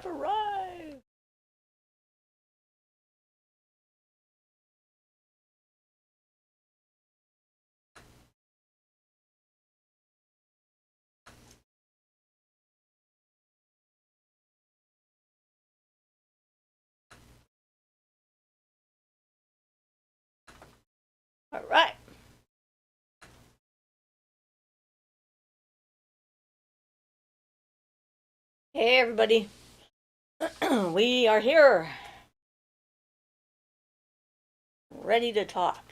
have arrived. All right. Hey, everybody. We are here, ready to talk.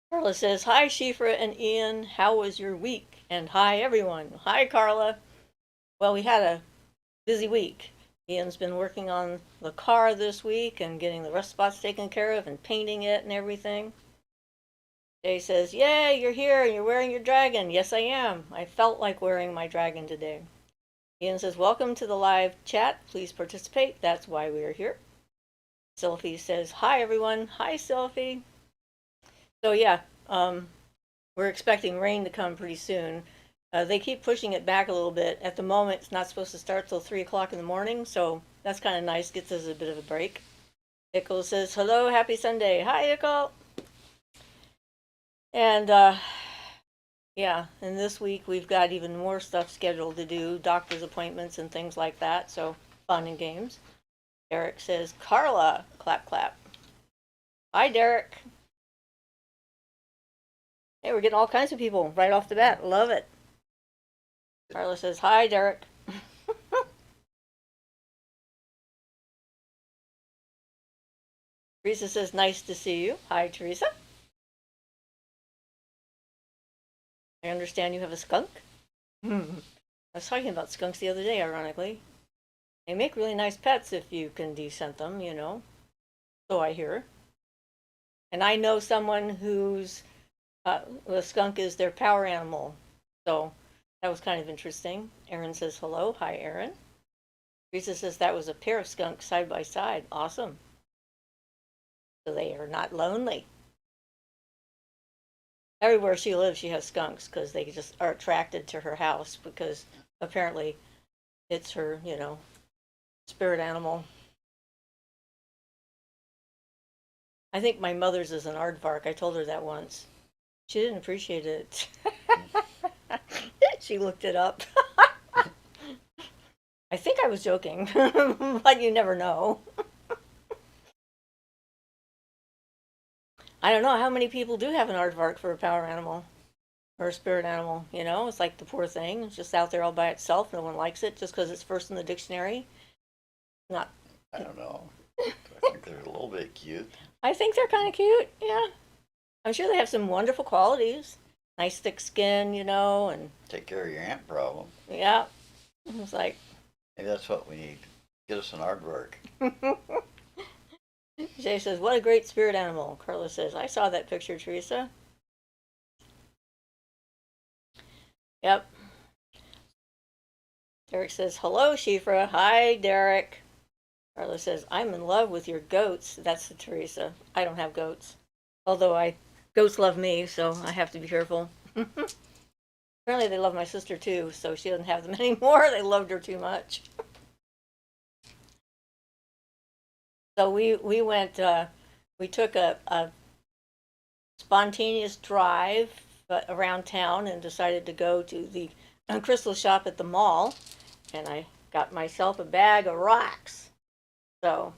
Carla says, hi, Siofra and Ian. How was your week? And hi, everyone. Hi, Carla. Well, we had a busy week. Ian's been working on the car this week and getting the rust spots taken care of and painting it and everything. Jay says, yay, you're here and you're wearing your dragon. Yes, I am. I felt like wearing my dragon today. Ian says, welcome to the live chat. Please participate. That's why we are here. Sylphie says, hi, everyone. Hi, Sylphie. So, yeah, we're expecting rain to come pretty soon. They keep pushing it back a little bit. At the moment, it's not supposed to start till 3 o'clock in the morning, so that's kind of nice. Gets us a bit of a break. Ickle says, hello, happy Sunday. Hi, Ickle. And, yeah, and this week we've got even more stuff scheduled to do, doctor's appointments and things like that, so fun and games. Derek says, Carla, clap, clap. Hi, Derek. Hey, we're getting all kinds of people right off the bat. Love it. Carla says, hi, Derek. Teresa says, nice to see you. Hi, Teresa. I understand you have a skunk. I was talking about skunks the other day, ironically. They make really nice pets if you can descent them, you know. So I hear. And I know someone whose the skunk is their power animal. So that was kind of interesting. Erin says hello. Hi, Erin. Teresa says that was a pair of skunks side by side. Awesome. So they are not lonely. Everywhere she lives, she has skunks because they just are attracted to her house because apparently it's her, you know, spirit animal. I think my mother's is an aardvark. I told her that once. She didn't appreciate it. She looked it up. I think I was joking, but you never know. I don't know how many people do have an aardvark for a power animal or a spirit animal. You know, it's like the poor thing. It's just out there all by itself. No one likes it just because it's first in the dictionary. Not. I don't know. I think they're a little bit cute. I think they're kind of cute. Yeah, I'm sure they have some wonderful qualities. Nice thick skin, you know, and Take care of your ant problem. yeah, it's like. Maybe that's what we need. Get us an aardvark. Jay says, what a great spirit animal. Carla says, I saw that picture, Teresa. Yep. Derek says, hello, Siofra. Hi, Derek. Carla says, I'm in love with your goats. That's the Teresa. I don't have goats. Although goats love me, so I have to be careful. Apparently they love my sister too, so she doesn't have them anymore. They loved her too much. So we went, we took a spontaneous drive around town and decided to go to the crystal shop at the mall. And I got myself a bag of rocks. So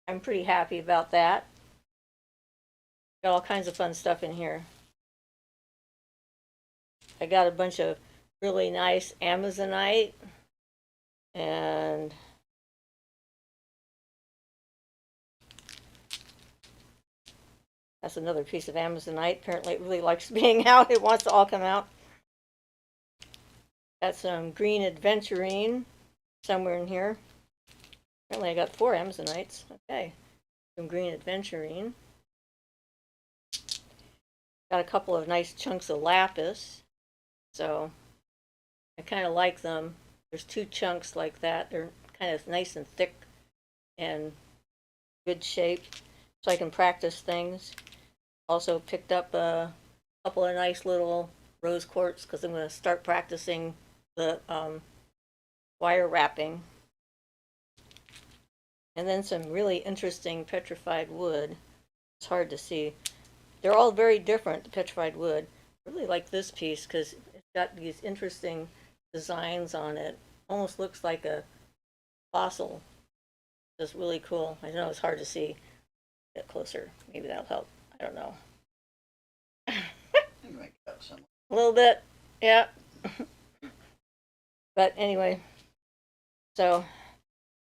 I'm pretty happy about that. Got all kinds of fun stuff in here. I got a bunch of really nice Amazonite and that's another piece of Amazonite. Apparently it really likes being out. It wants to all come out. Got some green aventurine somewhere in here. Apparently I got 4 Amazonites. Okay. Some green aventurine. Got a couple of nice chunks of lapis. So I kind of like them. There's 2 chunks like that. They're kind of nice and thick and good shape, so I can practice things. Also picked up a couple of nice little rose quartz because I'm going to start practicing the wire wrapping. And then some really interesting petrified wood. It's hard to see. They're all very different, the petrified wood. I really like this piece because it's got these interesting designs on it. Almost looks like a fossil. It's really cool. I know it's hard to see. Get closer. Maybe that'll help. I don't know. You might get some. A little bit, yeah. But anyway, so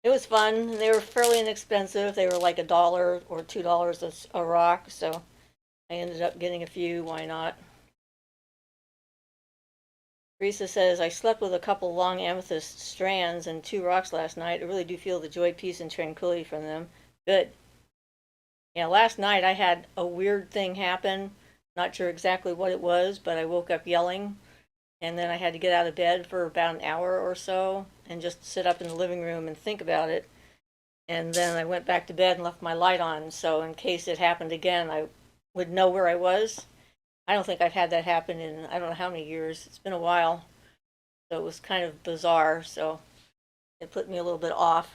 it was fun. They were fairly inexpensive. They were like $1 or $2 a rock. So I ended up getting a few. Why not? Teresa says, I slept with a couple long amethyst strands and 2 rocks last night. I really do feel the joy, peace, and tranquility from them. Good. Yeah, last night I had a weird thing happen. Not sure exactly what it was, but I woke up yelling. And then I had to get out of bed for about an hour or so and just sit up in the living room and think about it. And then I went back to bed and left my light on. So in case it happened again, I would know where I was. I don't think I've had that happen in I don't know how many years. It's been a while. So it was kind of bizarre. So it put me a little bit off.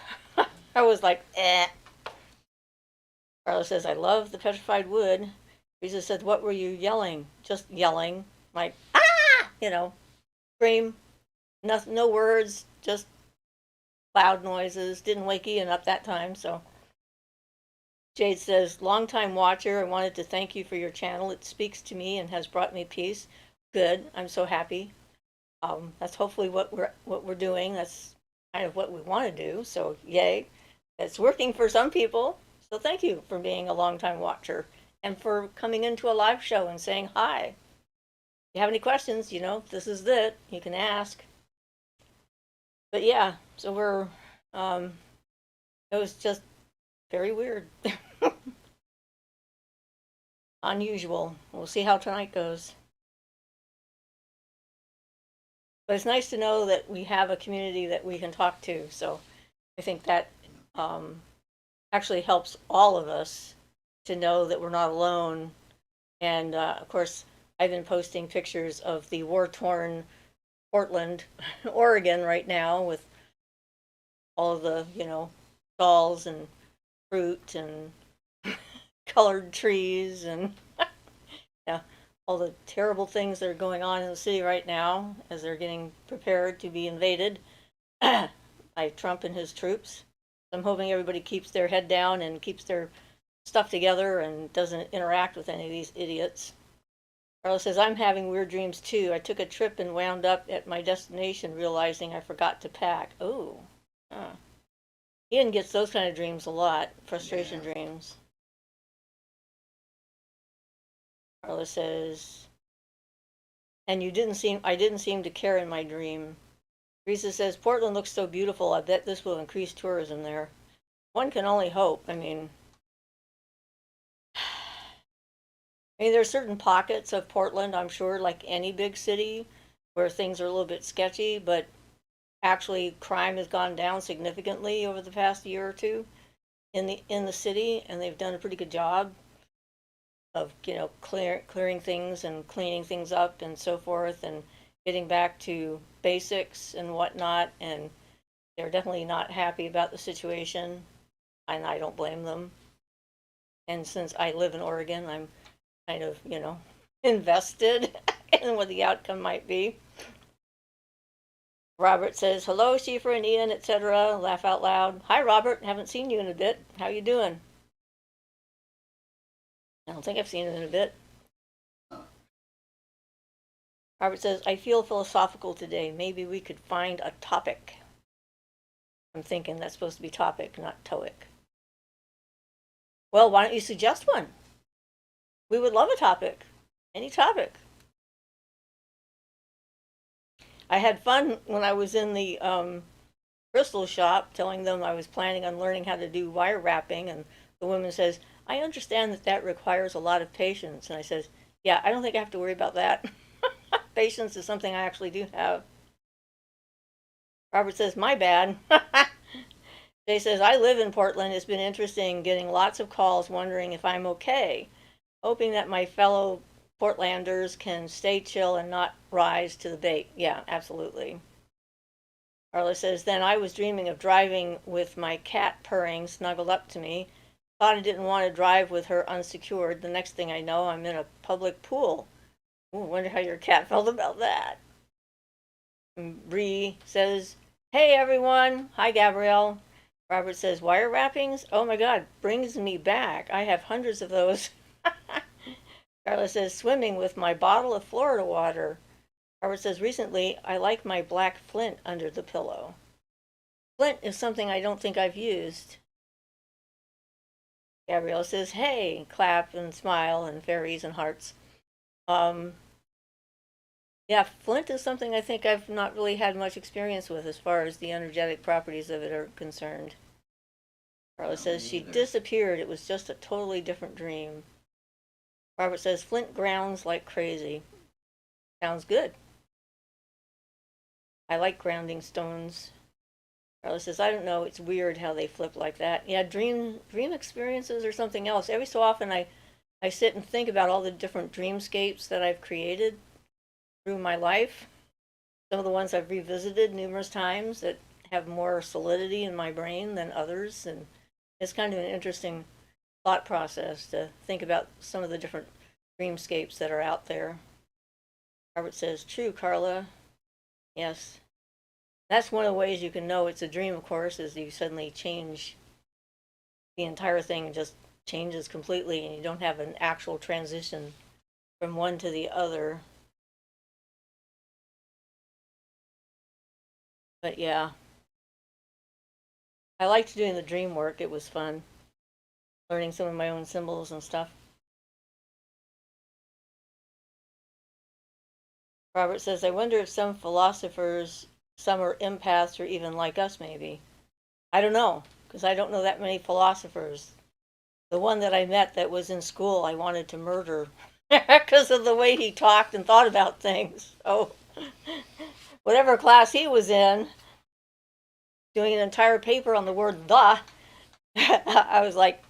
I was like, eh. Carla says, I love the petrified wood. Teresa said, what were you yelling? Just yelling. Like, ah! You know, scream. No words, just loud noises. Didn't wake Ian up that time, so. Jade says, long-time watcher, I wanted to thank you for your channel. It speaks to me and has brought me peace. Good, I'm so happy. That's hopefully what we're doing. That's kind of what we want to do, so yay. It's working for some people, so thank you for being a long-time watcher and for coming into a live show and saying hi. If you have any questions, you know, this is it. You can ask. But yeah, so we're, it was just very weird. Unusual. We'll see how tonight goes. But it's nice to know that we have a community that we can talk to. So I think that actually helps all of us to know that we're not alone. And of course, I've been posting pictures of the war-torn Portland, Oregon right now with all of the, you know, stalls and fruit and colored trees and yeah, all the terrible things that are going on in the city right now as they're getting prepared to be invaded by Trump and his troops. I'm hoping everybody keeps their head down and keeps their stuff together and doesn't interact with any of these idiots. Carla says, I'm having weird dreams too. I took a trip and wound up at my destination realizing I forgot to pack. Oh. Ian gets those kind of dreams a lot, frustration dreams. Carla says, and I didn't seem to care in my dream. Teresa says, Portland looks so beautiful. I bet this will increase tourism there. One can only hope. I mean, there are certain pockets of Portland, I'm sure, like any big city, where things are a little bit sketchy, but actually crime has gone down significantly over the past year or two in the city, and they've done a pretty good job of, you know, clearing things and cleaning things up and so forth and getting back to basics and whatnot. And they're definitely not happy about the situation, and I don't blame them. And since I live in Oregon, I'm kind of, you know, invested in what the outcome might be. Robert says, hello, Siofra and Ian, etc. Laugh out loud. Hi, Robert. Haven't seen you in a bit. How you doing? I don't think I've seen you in a bit. Robert says, I feel philosophical today. Maybe we could find a topic. I'm thinking that's supposed to be topic, not TOEIC. Well, why don't you suggest one? We would love a topic. Any topic. I had fun when I was in the crystal shop telling them I was planning on learning how to do wire wrapping, and the woman says, I understand that requires a lot of patience. And I says, yeah, I don't think I have to worry about that. Patience is something I actually do have. Robert says, my bad. Jay says, I live in Portland. It's been interesting getting lots of calls wondering if I'm okay. Hoping that my fellow Portlanders can stay chill and not rise to the bait. Yeah, absolutely. Carla says, then I was dreaming of driving with my cat purring snuggled up to me. Thought I didn't want to drive with her unsecured. The next thing I know, I'm in a public pool. Ooh, wonder how your cat felt about that. Bree says, hey everyone. Hi, Gabrielle. Robert says, wire wrappings? Oh my God, brings me back. I have hundreds of those. Carla says, swimming with my bottle of Florida water. Robert says, recently, I like my black flint under the pillow. Flint is something I don't think I've used. Gabrielle says, hey, clap and smile and fairies and hearts. Yeah, flint is something I think I've not really had much experience with as far as the energetic properties of it are concerned. Carla says, she disappeared. It was just a totally different dream. Robert says, flint grounds like crazy. Sounds good. I like grounding stones. Carla says, I don't know, it's weird how they flip like that. Yeah, dream experiences or something else. Every so often I sit and think about all the different dreamscapes that I've created through my life. Some of the ones I've revisited numerous times that have more solidity in my brain than others, and it's kind of an interesting thought process to think about some of the different dreamscapes that are out there. Robert says, true, Carla. Yes. That's one of the ways you can know it's a dream, of course, is you suddenly change the entire thing and just changes completely and you don't have an actual transition from one to the other. But yeah, I liked doing the dream work. It was fun, learning some of my own symbols and stuff. Robert says, I wonder if some philosophers, some are empaths or even like us maybe. I don't know, because I don't know that many philosophers. The one that I met that was in school, I wanted to murder because of the way he talked and thought about things. Oh, whatever class he was in, doing an entire paper on the word the, I was like,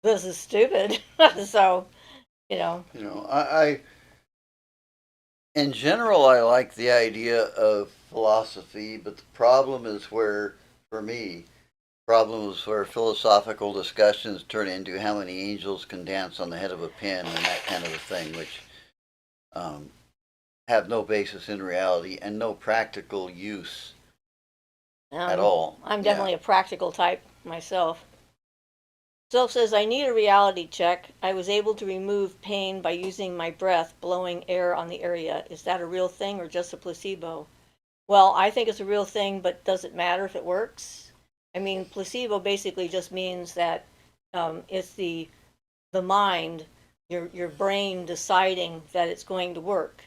this is stupid. So, you know. In general, I like the idea of philosophy, but the problem is where, for me, problem is where philosophical discussions turn into how many angels can dance on the head of a pin and that kind of a thing, which have no basis in reality and no practical use at all. I'm definitely a practical type myself. Self says, I need a reality check. I was able to remove pain by using my breath, blowing air on the area. Is that a real thing or just a placebo? Well, I think it's a real thing, but does it matter if it works? I mean, placebo basically just means that it's the mind, your brain deciding that it's going to work,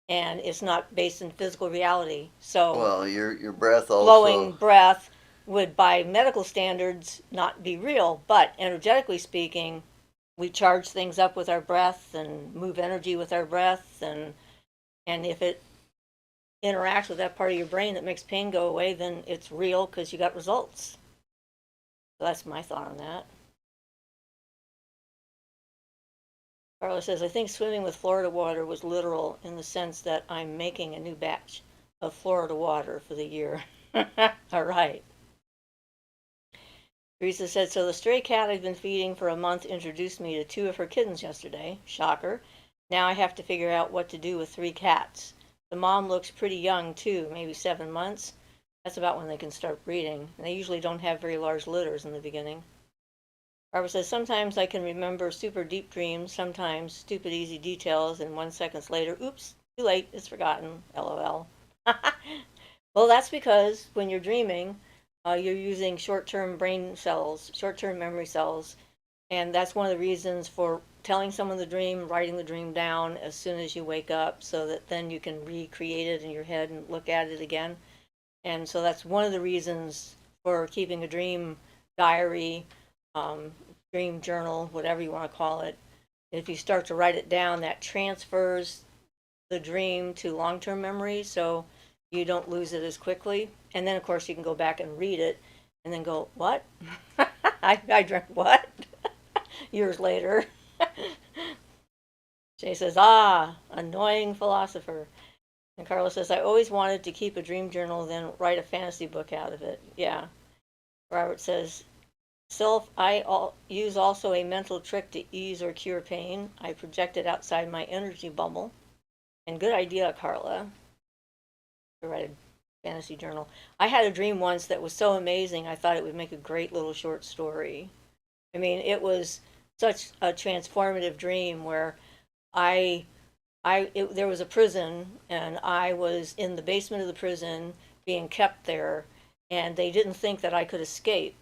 and it's not based in physical reality. So, well, your breath also blowing breath would, by medical standards, not be real, but energetically speaking, we charge things up with our breath and move energy with our breath, and if it interacts with that part of your brain that makes pain go away, then it's real because you got results. So that's my thought on that. Carla says, I think swimming with Florida water was literal in the sense that I'm making a new batch of Florida water for the year. All right. Teresa said, so the stray cat I've been feeding for a month introduced me to 2 of her kittens yesterday. Shocker. Now I have to figure out what to do with 3 cats. The mom looks pretty young too, maybe 7 months. That's about when they can start breeding. And they usually don't have very large litters in the beginning. Barbara says, sometimes I can remember super deep dreams, sometimes stupid easy details, and 1 second later, oops, too late, it's forgotten, LOL. Well, that's because when you're dreaming, you're using short-term brain cells, short-term memory cells, and that's one of the reasons for telling someone the dream, writing the dream down as soon as you wake up, so that then you can recreate it in your head and look at it again. And so that's one of the reasons for keeping a dream diary, dream journal, whatever you want to call it. If you start to write it down, that transfers the dream to long-term memory, so you don't lose it as quickly. And then, of course, you can go back and read it and then go, what? I drank what? Years later. Jay says, ah, annoying philosopher. And Carla says, I always wanted to keep a dream journal, then write a fantasy book out of it. Yeah. Robert says, use also a mental trick to ease or cure pain. I project it outside my energy bubble. And good idea, Carla, to write a fantasy journal. I had a dream once that was so amazing, I thought it would make a great little short story. I mean, it was such a transformative dream where I there was a prison and I was in the basement of the prison being kept there, and they didn't think that I could escape.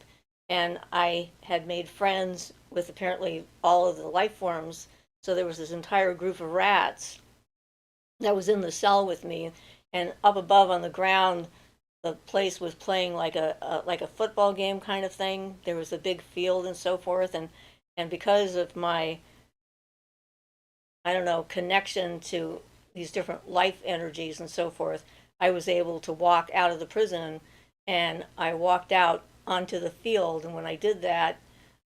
And I had made friends with apparently all of the life forms, so there was this entire group of rats that was in the cell with me, and up above on the ground the place was playing like a football game kind of thing. There was a big field and so forth, and because of my, I don't know, connection to these different life energies and so forth, I was able to walk out of the prison, and I walked out onto the field. And when I did that,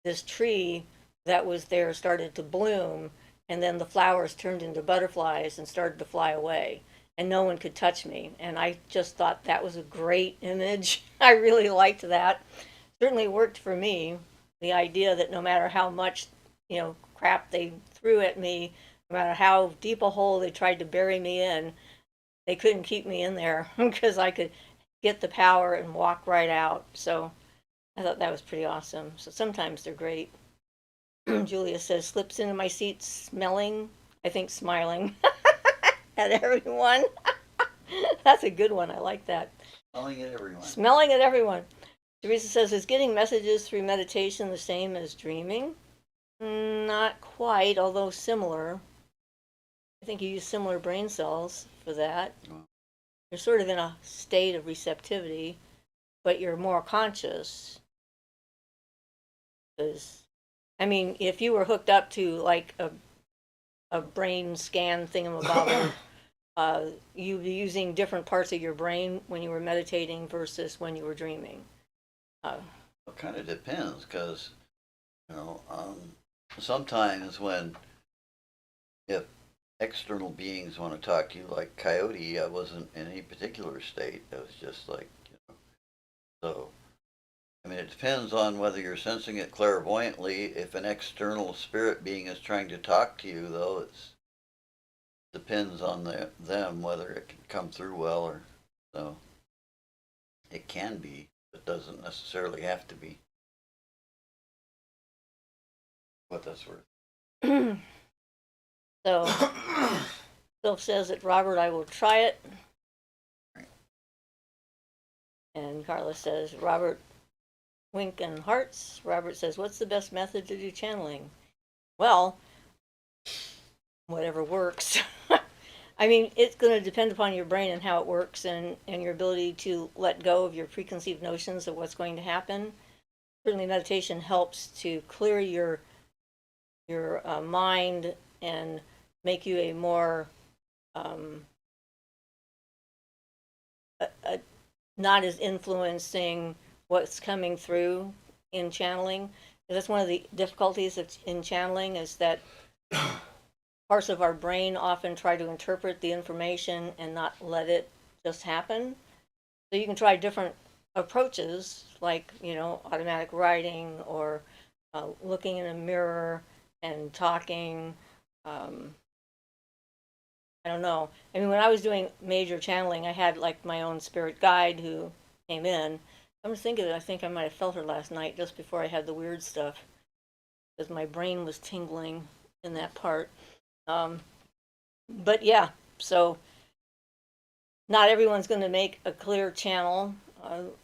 this tree that was there started to bloom, and then the flowers turned into butterflies and started to fly away, and no one could touch me. And I just thought that was a great image. I really liked that. Certainly worked for me. The idea that no matter how much, crap they threw at me, no matter how deep a hole they tried to bury me in, they couldn't keep me in there because I could get the power and walk right out. So I thought that was pretty awesome. So sometimes they're great. Julia says, slips into my seat smelling, I think smiling at everyone. That's a good one. I like that. Smelling at everyone. Smelling at everyone. Teresa says, is getting messages through meditation the same as dreaming? Not quite, although similar. I think you use similar brain cells for that. You're sort of in a state of receptivity, but you're more conscious. Because, I mean, if you were hooked up to like a brain scan thingamabobber, you'd be using different parts of your brain when you were meditating versus when you were dreaming. It kind of depends, because sometimes if external beings want to talk to you, like Coyote, I wasn't in any particular state. I was just like, so. I mean, it depends on whether you're sensing it clairvoyantly. If an external spirit being is trying to talk to you, though, it depends on them whether it can come through well or so. It can be, but doesn't necessarily have to be. What that's worth. So, Sylph says that, Robert, I will try it. And Carla says, Robert, wink and hearts. Robert says, what's the best method to do channeling? Well, whatever works. I mean, it's going to depend upon your brain and how it works, and your ability to let go of your preconceived notions of what's going to happen. Certainly meditation helps to clear your mind and make you a more not as influencing what's coming through in channeling. That's one of the difficulties in channeling, is that parts of our brain often try to interpret the information and not let it just happen. So you can try different approaches, like automatic writing, or looking in a mirror and talking. I don't know. I mean, when I was doing major channeling, I had like my own spirit guide who came in. I'm just thinking, I think I might have felt her last night just before I had the weird stuff, because my brain was tingling in that part. But yeah, so not everyone's going to make a clear channel,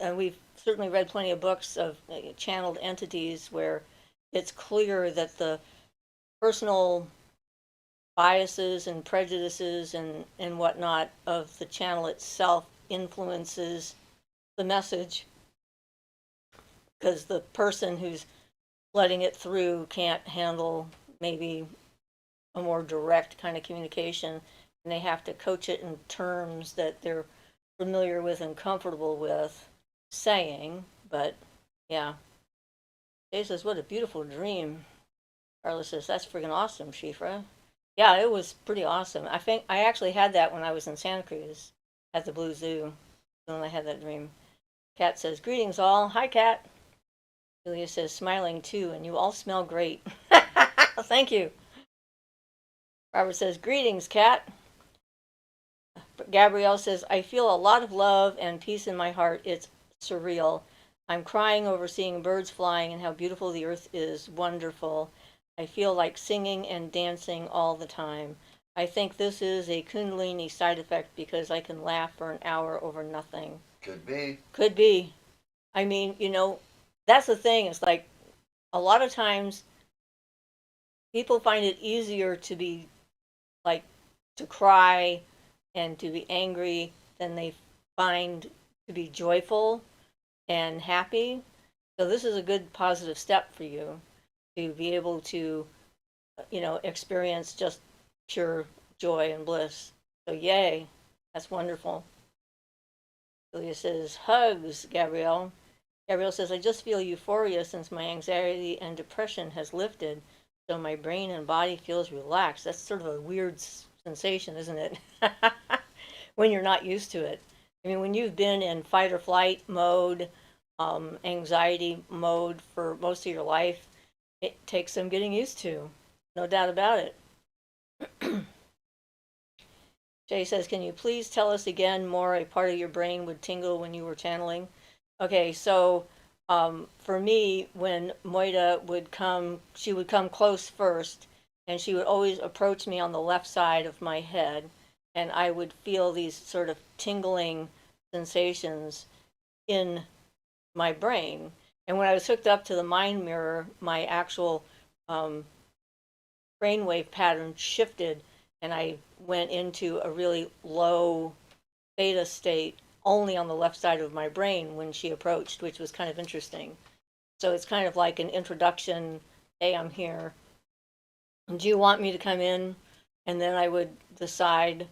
and we've certainly read plenty of books of channeled entities where it's clear that the personal biases and prejudices and whatnot of the channel itself influences the message, because the person who's letting it through can't handle maybe a more direct kind of communication, and they have to coach it in terms that they're familiar with and comfortable with saying. But Yeah. Jay says, what a beautiful dream. Carla says, that's freaking awesome, Siofra. Yeah, it was pretty awesome. I think I actually had that when I was in Santa Cruz at the Blue Zoo when I had that dream. Kat says, greetings all. Hi, Kat. Julia says, smiling too, and you all smell great. Thank you. Robert says, greetings, Kat. Gabrielle says, I feel a lot of love and peace in my heart. It's surreal. I'm crying over seeing birds flying and how beautiful the earth is. Wonderful. I feel like singing and dancing all the time. I think this is a Kundalini side effect because I can laugh for an hour over nothing. Could be. Could be. I mean, that's the thing. It's like a lot of times people find it easier to be like to cry and to be angry than they find to be joyful and happy. So this is a good positive step for you to be able to, experience just pure joy and bliss. So yay, that's wonderful. Julia says, hugs, Gabrielle. Gabrielle says, I just feel euphoria since my anxiety and depression has lifted, so my brain and body feels relaxed. That's sort of a weird sensation, isn't it? When you're not used to it. I mean, when you've been in fight or flight mode, anxiety mode for most of your life, it takes some getting used to. No doubt about it. Jay says, can you please tell us again more? A part of your brain would tingle when you were channeling. Okay, so for me, when Moira would come, she would come close first, and she would always approach me on the left side of my head, and I would feel these sort of tingling sensations in my brain. And when I was hooked up to the mind mirror, my actual brainwave pattern shifted, and I went into a really low theta state only on the left side of my brain when she approached, which was kind of interesting. So it's kind of like an introduction. Hey, I'm here. Do you want me to come in? And then I would decide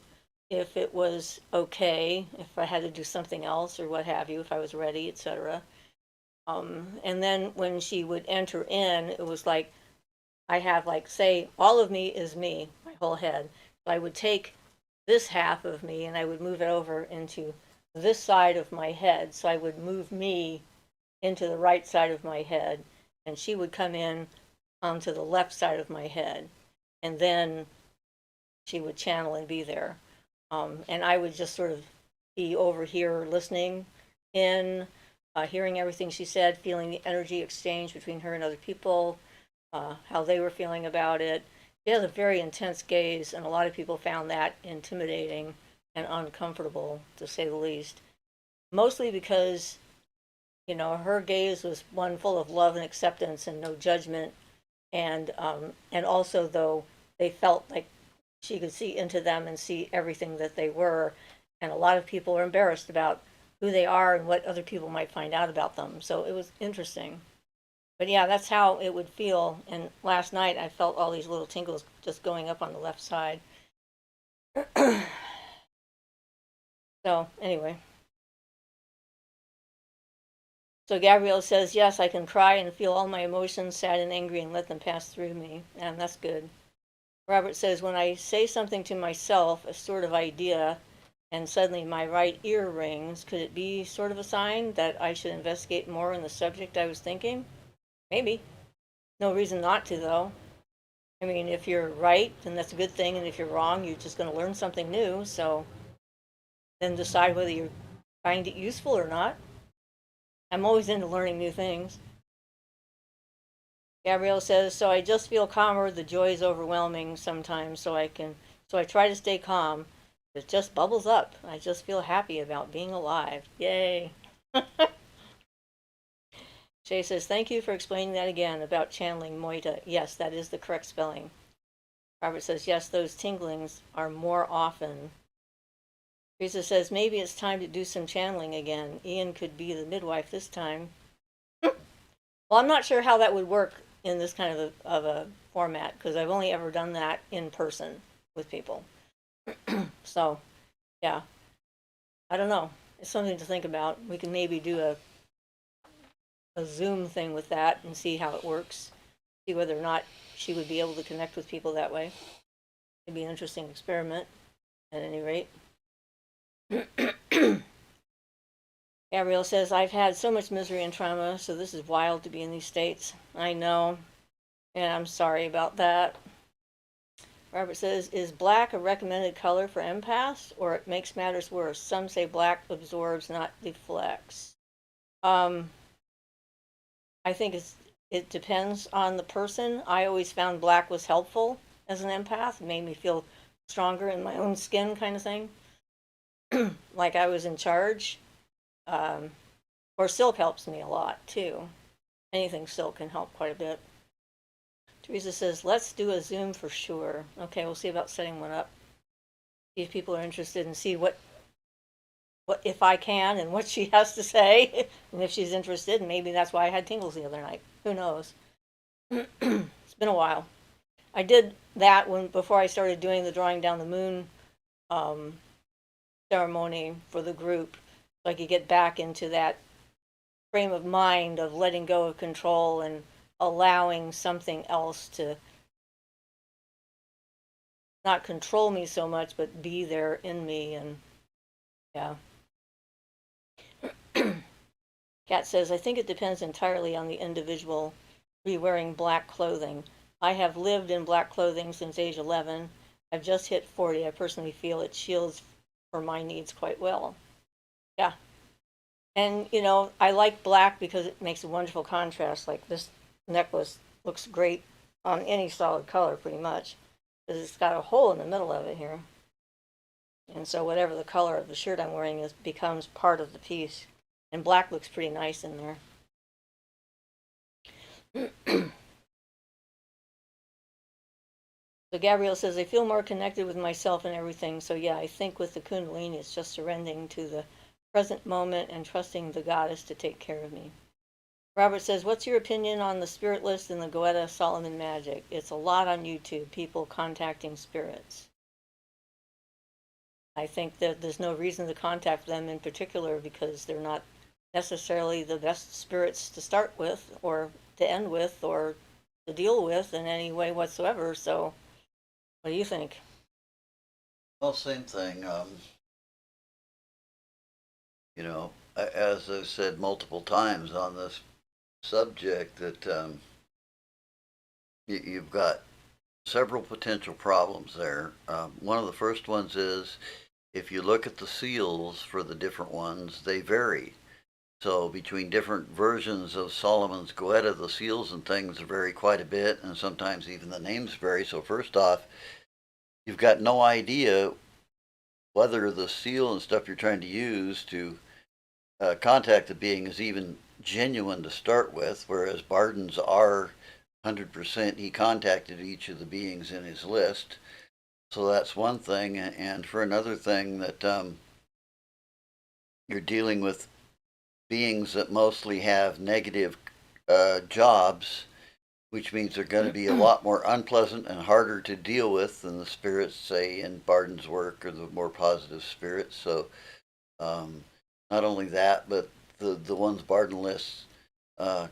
if it was okay, if I had to do something else or what have you, if I was ready, etc. And then when she would enter in, it was like I have like say all of me is me, my whole head. So I would take this half of me and I would move it over into this side of my head. So I would move me into the right side of my head, and she would come in onto the left side of my head, and then she would channel and be there. And I would just sort of be over here listening in, hearing everything she said, feeling the energy exchange between her and other people, how they were feeling about it. She has a very intense gaze, and a lot of people found that intimidating and uncomfortable, to say the least. Mostly because, her gaze was one full of love and acceptance and no judgment, and also though they felt like she could see into them and see everything that they were, and a lot of people are embarrassed about who they are and what other people might find out about them. So it was interesting. But yeah, that's how it would feel. And last night I felt all these little tingles just going up on the left side. So anyway. So Gabrielle says, yes, I can cry and feel all my emotions, sad and angry, and let them pass through me. And that's good. Robert says, when I say something to myself, a sort of idea, and suddenly my right ear rings, could it be sort of a sign that I should investigate more in the subject I was thinking? Maybe. No reason not to, though. I mean, if you're right, then that's a good thing, and if you're wrong, you're just going to learn something new. So then decide whether you find it useful or not. I'm always into learning new things. Gabrielle says, so I just feel calmer. The joy is overwhelming sometimes, so I try to stay calm. It just bubbles up. I just feel happy about being alive. Yay. Shay says, thank you for explaining that again about channeling Moita. Yes, that is the correct spelling. Robert says, yes, those tinglings are more often. Teresa says, maybe it's time to do some channeling again. Ian could be the midwife this time. Well, I'm not sure how that would work in this kind of a format because I've only ever done that in person with people. So, yeah, I don't know. It's something to think about. We can maybe do a Zoom thing with that and see how it works. See whether or not she would be able to connect with people that way. It'd be an interesting experiment, at any rate. Gabrielle says, I've had so much misery and trauma, so this is wild to be in these states. I know, and I'm sorry about that. Robert says, is black a recommended color for empaths, or it makes matters worse? Some say black absorbs, not deflects. I think it depends on the person. I always found black was helpful as an empath. It made me feel stronger in my own skin, kind of thing. Like I was in charge. Or silk helps me a lot too. Anything silk can help quite a bit. Teresa says, let's do a Zoom for sure. Okay, we'll see about setting one up. See if people are interested and see what if I can and what she has to say. And if she's interested, and maybe that's why I had tingles the other night. Who knows? It's been a while. I did that before I started doing the drawing down the moon ceremony for the group, so I could get back into that frame of mind of letting go of control and allowing something else to not control me so much, but be there in me. And yeah. Kat says, I think it depends entirely on the individual wearing black clothing. I have lived in black clothing since age 11. I've just hit 40. I personally feel it shields for my needs quite well. Yeah. And, you know, I like black because it makes a wonderful contrast. Like this necklace looks great on any solid color, pretty much, because it's got a hole in the middle of it here. And so whatever the color of the shirt I'm wearing becomes part of the piece. And black looks pretty nice in there. So Gabrielle says, I feel more connected with myself and everything. So yeah, I think with the Kundalini, it's just surrendering to the present moment and trusting the goddess to take care of me. Robert says, what's your opinion on the spirit list in the Goetta Solomon Magic? It's a lot on YouTube, people contacting spirits. I think that there's no reason to contact them in particular because they're not necessarily the best spirits to start with or to end with or to deal with in any way whatsoever. So what do you think? Well, same thing. You know, as I've said multiple times on this subject, that you've got several potential problems there. One of the first ones is if you look at the seals for the different ones, they vary. So between different versions of Solomon's Goetta, the seals and things vary quite a bit, and sometimes even the names vary. So first off, you've got no idea whether the seal and stuff you're trying to use to contact the being is even genuine to start with, whereas Barden's are 100%. He contacted each of the beings in his list. So that's one thing. And for another thing, that you're dealing with beings that mostly have negative jobs, which means they're going to be a lot more unpleasant and harder to deal with than the spirits, say, in Barden's work, or the more positive spirits. So not only that, but the ones Barden lists have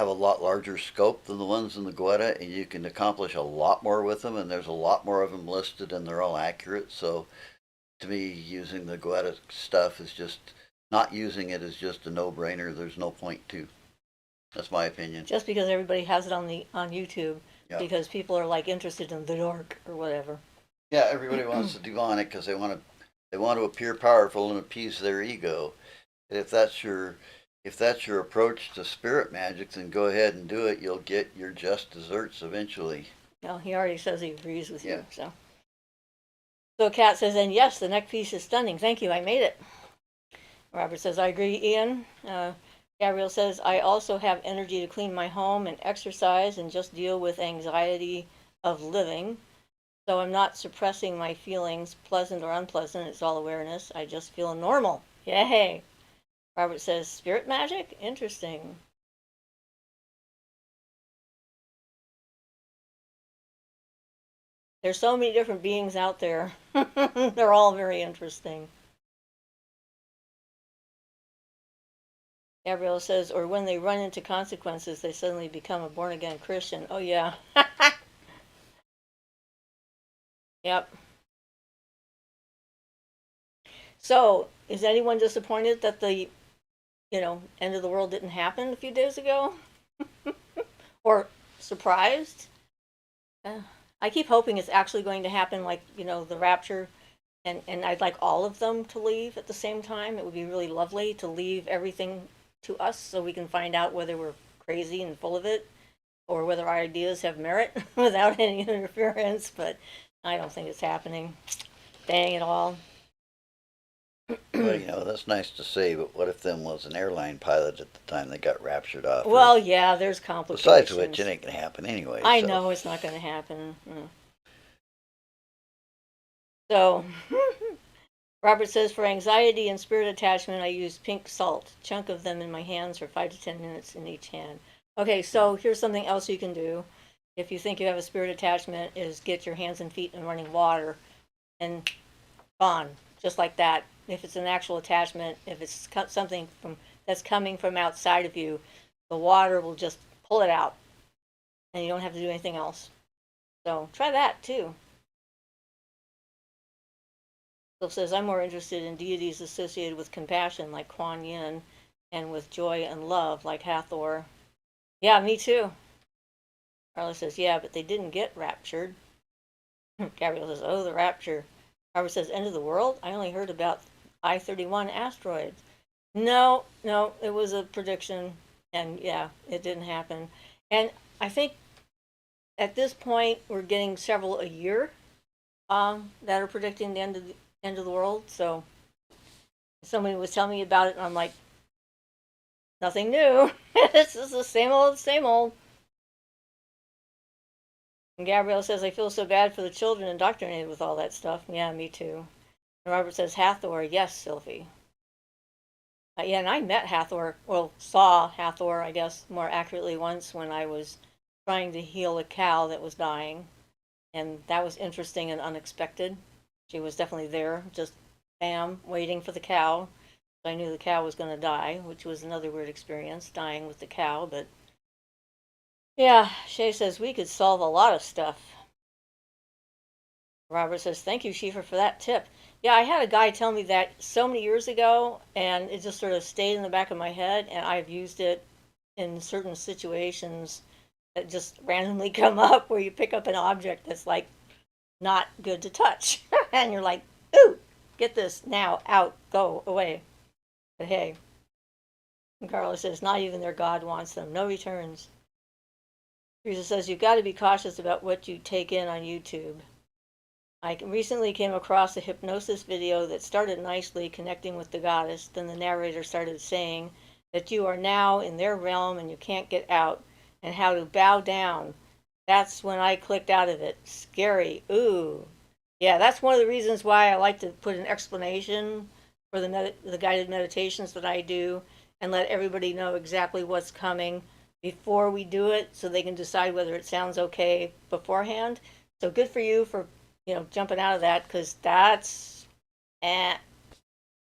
a lot larger scope than the ones in the Goetta, and you can accomplish a lot more with them, and there's a lot more of them listed, and they're all accurate. So to me, using the Goetta stuff is just, not using it is just a no-brainer. There's no point to. That's my opinion. Just because everybody has it on YouTube, Yeah. because people are like interested in the dark or whatever. Yeah, everybody wants to demonic because they want to appear powerful and appease their ego. And if that's your approach to spirit magic, then go ahead and do it. You'll get your just desserts eventually. Well, he already says he agrees with Yeah. you. So Kat says, and yes, the neck piece is stunning. Thank you, I made it. Robert says, I agree, Ian. Gabrielle says, I also have energy to clean my home and exercise and just deal with anxiety of living. So I'm not suppressing my feelings, pleasant or unpleasant. It's all awareness. I just feel normal. Yay. Robert says, spirit magic? Interesting. There's so many different beings out there. They're all very interesting. Gabrielle says, or when they run into consequences, they suddenly become a born-again Christian. Oh, yeah. Yep. So, is anyone disappointed that the, end of the world didn't happen a few days ago? Or surprised? Uh, I keep hoping it's actually going to happen, like, the rapture, and I'd like all of them to leave at the same time. It would be really lovely to leave everything to us so we can find out whether we're crazy and full of it or whether our ideas have merit without any interference, but I don't think it's happening. Dang it all. Well, that's nice to say, but what if them was an airline pilot at the time they got raptured off Well, Earth? yeah, there's complications. Besides which, it ain't gonna happen anyway. I so. know it's not going to happen. So, Robert says, for anxiety and spirit attachment, I use pink salt, chunk of them in my hands for 5 to 10 minutes in each hand. Okay, so here's something else you can do. If you think you have a spirit attachment, is get your hands and feet in running water and gone, just like that. If it's an actual attachment, if it's something that's coming from outside of you, the water will just pull it out, and you don't have to do anything else. So try that too. Phil says, I'm more interested in deities associated with compassion, like Kuan Yin, and with joy and love, like Hathor. Yeah, me too. Carla says, yeah, but they didn't get raptured. Gabrielle says, oh, the rapture. Robert says, end of the world? I only heard about I-31 asteroids. No, it was a prediction, and yeah, it didn't happen. And I think at this point, we're getting several a year that are predicting the end of the world. So somebody was telling me about it, and I'm like, nothing new. This is the same old, same old. And Gabrielle says, I feel so bad for the children indoctrinated with all that stuff. Yeah, me too. And Robert says, Hathor, yes, Sylvie. Yeah, and I met Hathor, well, saw Hathor, I guess, more accurately once when I was trying to heal a cow that was dying. And that was interesting and unexpected. She was definitely there, just bam, waiting for the cow. I knew the cow was going to die, which was another weird experience, dying with the cow. But yeah, Shay says we could solve a lot of stuff. Robert says, thank you, Siofra, for that tip. Yeah, I had a guy tell me that so many years ago, and it just sort of stayed in the back of my head, and I've used it in certain situations that just randomly come up where you pick up an object that's like not good to touch. And you're like, ooh, get this now, out, go, away. But hey, and Carla says, not even their God wants them. No returns. Teresa says, you've got to be cautious about what you take in on YouTube. I recently came across a hypnosis video that started nicely connecting with the goddess. Then the narrator started saying that you are now in their realm and you can't get out, and how to bow down. That's when I clicked out of it. Scary. Ooh. Yeah, that's one of the reasons why I like to put an explanation for the guided meditations that I do and let everybody know exactly what's coming before we do it so they can decide whether it sounds okay beforehand. So good for you for, jumping out of that, because that's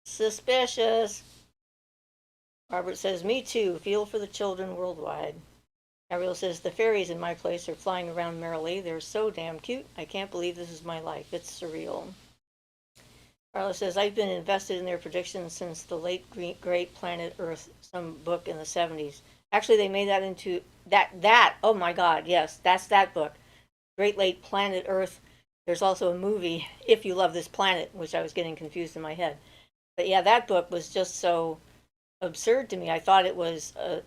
suspicious. Robert says, me too. Feel for the children worldwide. Ariel says, the fairies in my place are flying around merrily. They're so damn cute. I can't believe this is my life. It's surreal. Carla says, I've been invested in their predictions since the late great Planet Earth, some book in the 70s. Actually, they made that into oh my God, yes, that's that book. Great Late Planet Earth. There's also a movie, If You Love This Planet, which I was getting confused in my head. But yeah, that book was just so absurd to me. I thought it was a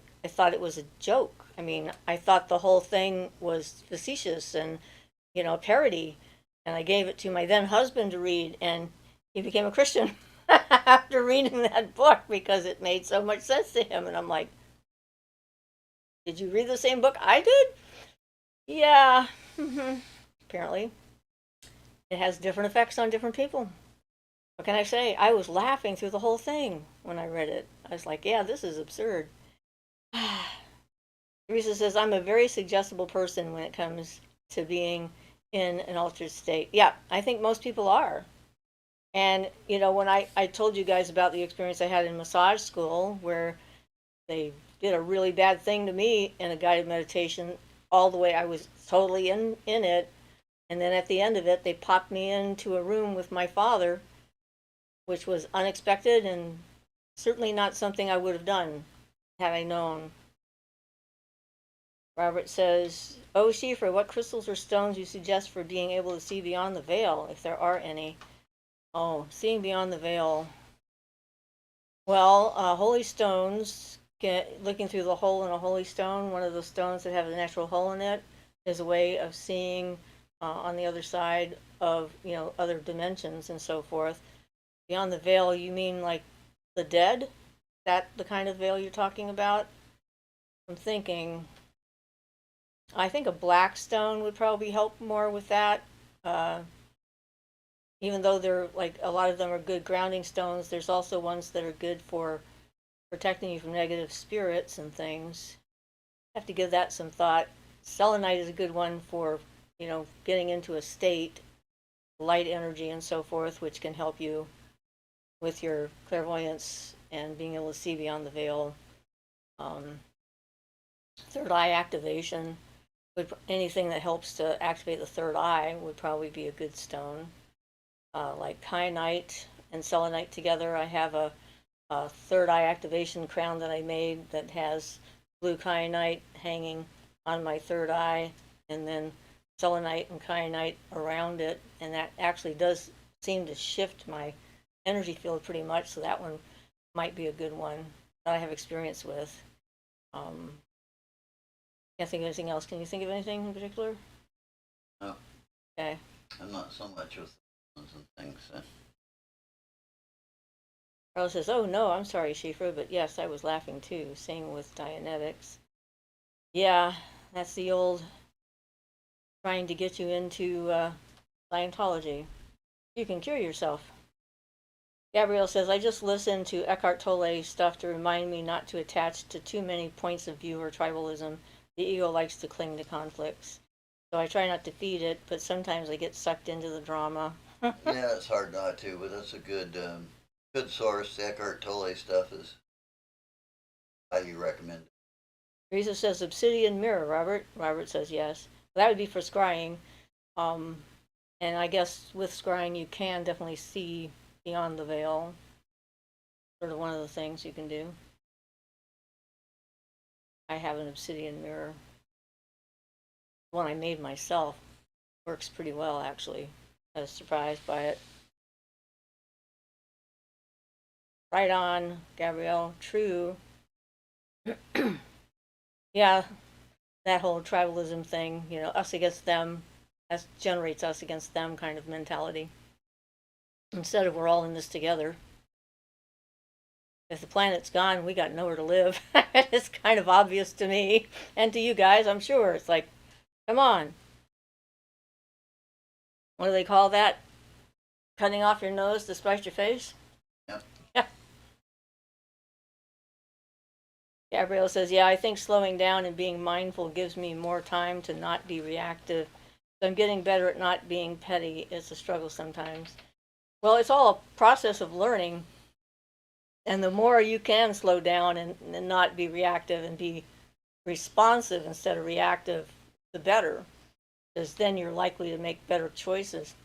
joke. I mean, I thought the whole thing was facetious and, a parody. And I gave it to my then husband to read, and he became a Christian after reading that book because it made so much sense to him. And I'm like, did you read the same book I did? Yeah. Apparently. It has different effects on different people. What can I say? I was laughing through the whole thing when I read it. I was like, yeah, this is absurd. Teresa says, I'm a very suggestible person when it comes to being in an altered state. Yeah, I think most people are. And, when I told you guys about the experience I had in massage school where they did a really bad thing to me in a guided meditation all the way. I was totally in it. And then at the end of it, they popped me into a room with my father, which was unexpected and certainly not something I would have done had I known. Robert says, "Oh, Siofra, what crystals or stones you suggest for being able to see beyond the veil, if there are any?" Oh, seeing beyond the veil. Well, holy stones, looking through the hole in a holy stone, one of the stones that have a natural hole in it, is a way of seeing on the other side of, other dimensions and so forth. Beyond the veil, you mean like the dead? That the kind of veil you're talking about? I'm thinking, I think a black stone would probably help more with that. Uh, Even though they're like a lot of them are good grounding stones, there's also ones that are good for protecting you from negative spirits and things. Have to give that some thought. Selenite is a good one for, getting into a state, light energy and so forth, which can help you with your clairvoyance and being able to see beyond the veil. Third eye activation, anything that helps to activate the third eye would probably be a good stone. Like kyanite and selenite together. I have a third eye activation crown that I made that has blue kyanite hanging on my third eye, and then selenite and kyanite around it, and that actually does seem to shift my energy field pretty much, so that one might be a good one that I have experience with. Can't think of anything else. Can you think of anything in particular? No. Okay. I'm not so much with stones and things. Carla says, "Oh no, I'm sorry, Siofra, but yes, I was laughing too. Same with Dianetics. Yeah, that's the old trying to get you into Scientology. You can cure yourself." Gabrielle says, "I just listened to Eckhart Tolle's stuff to remind me not to attach to too many points of view or tribalism. The ego likes to cling to conflicts. So I try not to feed it, but sometimes I get sucked into the drama." Yeah, it's hard not to, but that's a good source. The Eckhart Tolle stuff is highly recommended. Teresa says, "Obsidian mirror, Robert." Robert says, "Yes." That would be for scrying. Um, and I guess with scrying, you can definitely see beyond the veil. Sort of one of the things you can do. I have an obsidian mirror. One I made myself. Works pretty well, actually. I was surprised by it. Right on, Gabrielle. True. Yeah, that whole tribalism thing, us against them, that generates us against them kind of mentality. Instead of we're all in this together. If the planet's gone, we got nowhere to live. It's kind of obvious to me and to you guys, I'm sure. It's like, come on. What do they call that? Cutting off your nose to spite your face? Yep. Yeah. Gabrielle says, "Yeah, I think slowing down and being mindful gives me more time to not be reactive. So I'm getting better at not being petty. It's a struggle sometimes." Well, it's all a process of learning. And the more you can slow down and not be reactive and be responsive instead of reactive, the better. Because then you're likely to make better choices.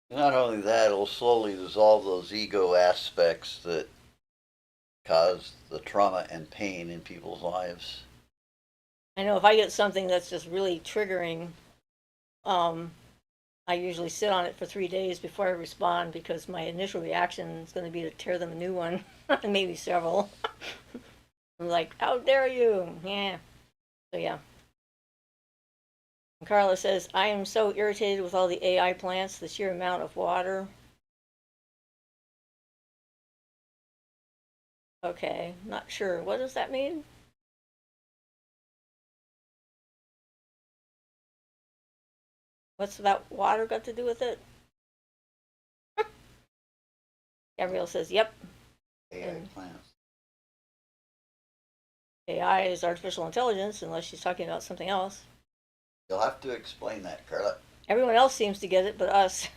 Not only that, it'll slowly dissolve those ego aspects that cause the trauma and pain in people's lives. I know if I get something that's just really triggering, um, I usually sit on it for 3 days before I respond because my initial reaction is going to be to tear them a new one, maybe several. I'm like, how dare you? Yeah. So, yeah. And Carla says, "I am so irritated with all the AI plants, the sheer amount of water." Okay, not sure. What does that mean? What's that water got to do with it? Gabrielle says, "Yep." AI And plants. AI is artificial intelligence, unless she's talking about something else. You'll have to explain that, Carla. Everyone else seems to get it, but us.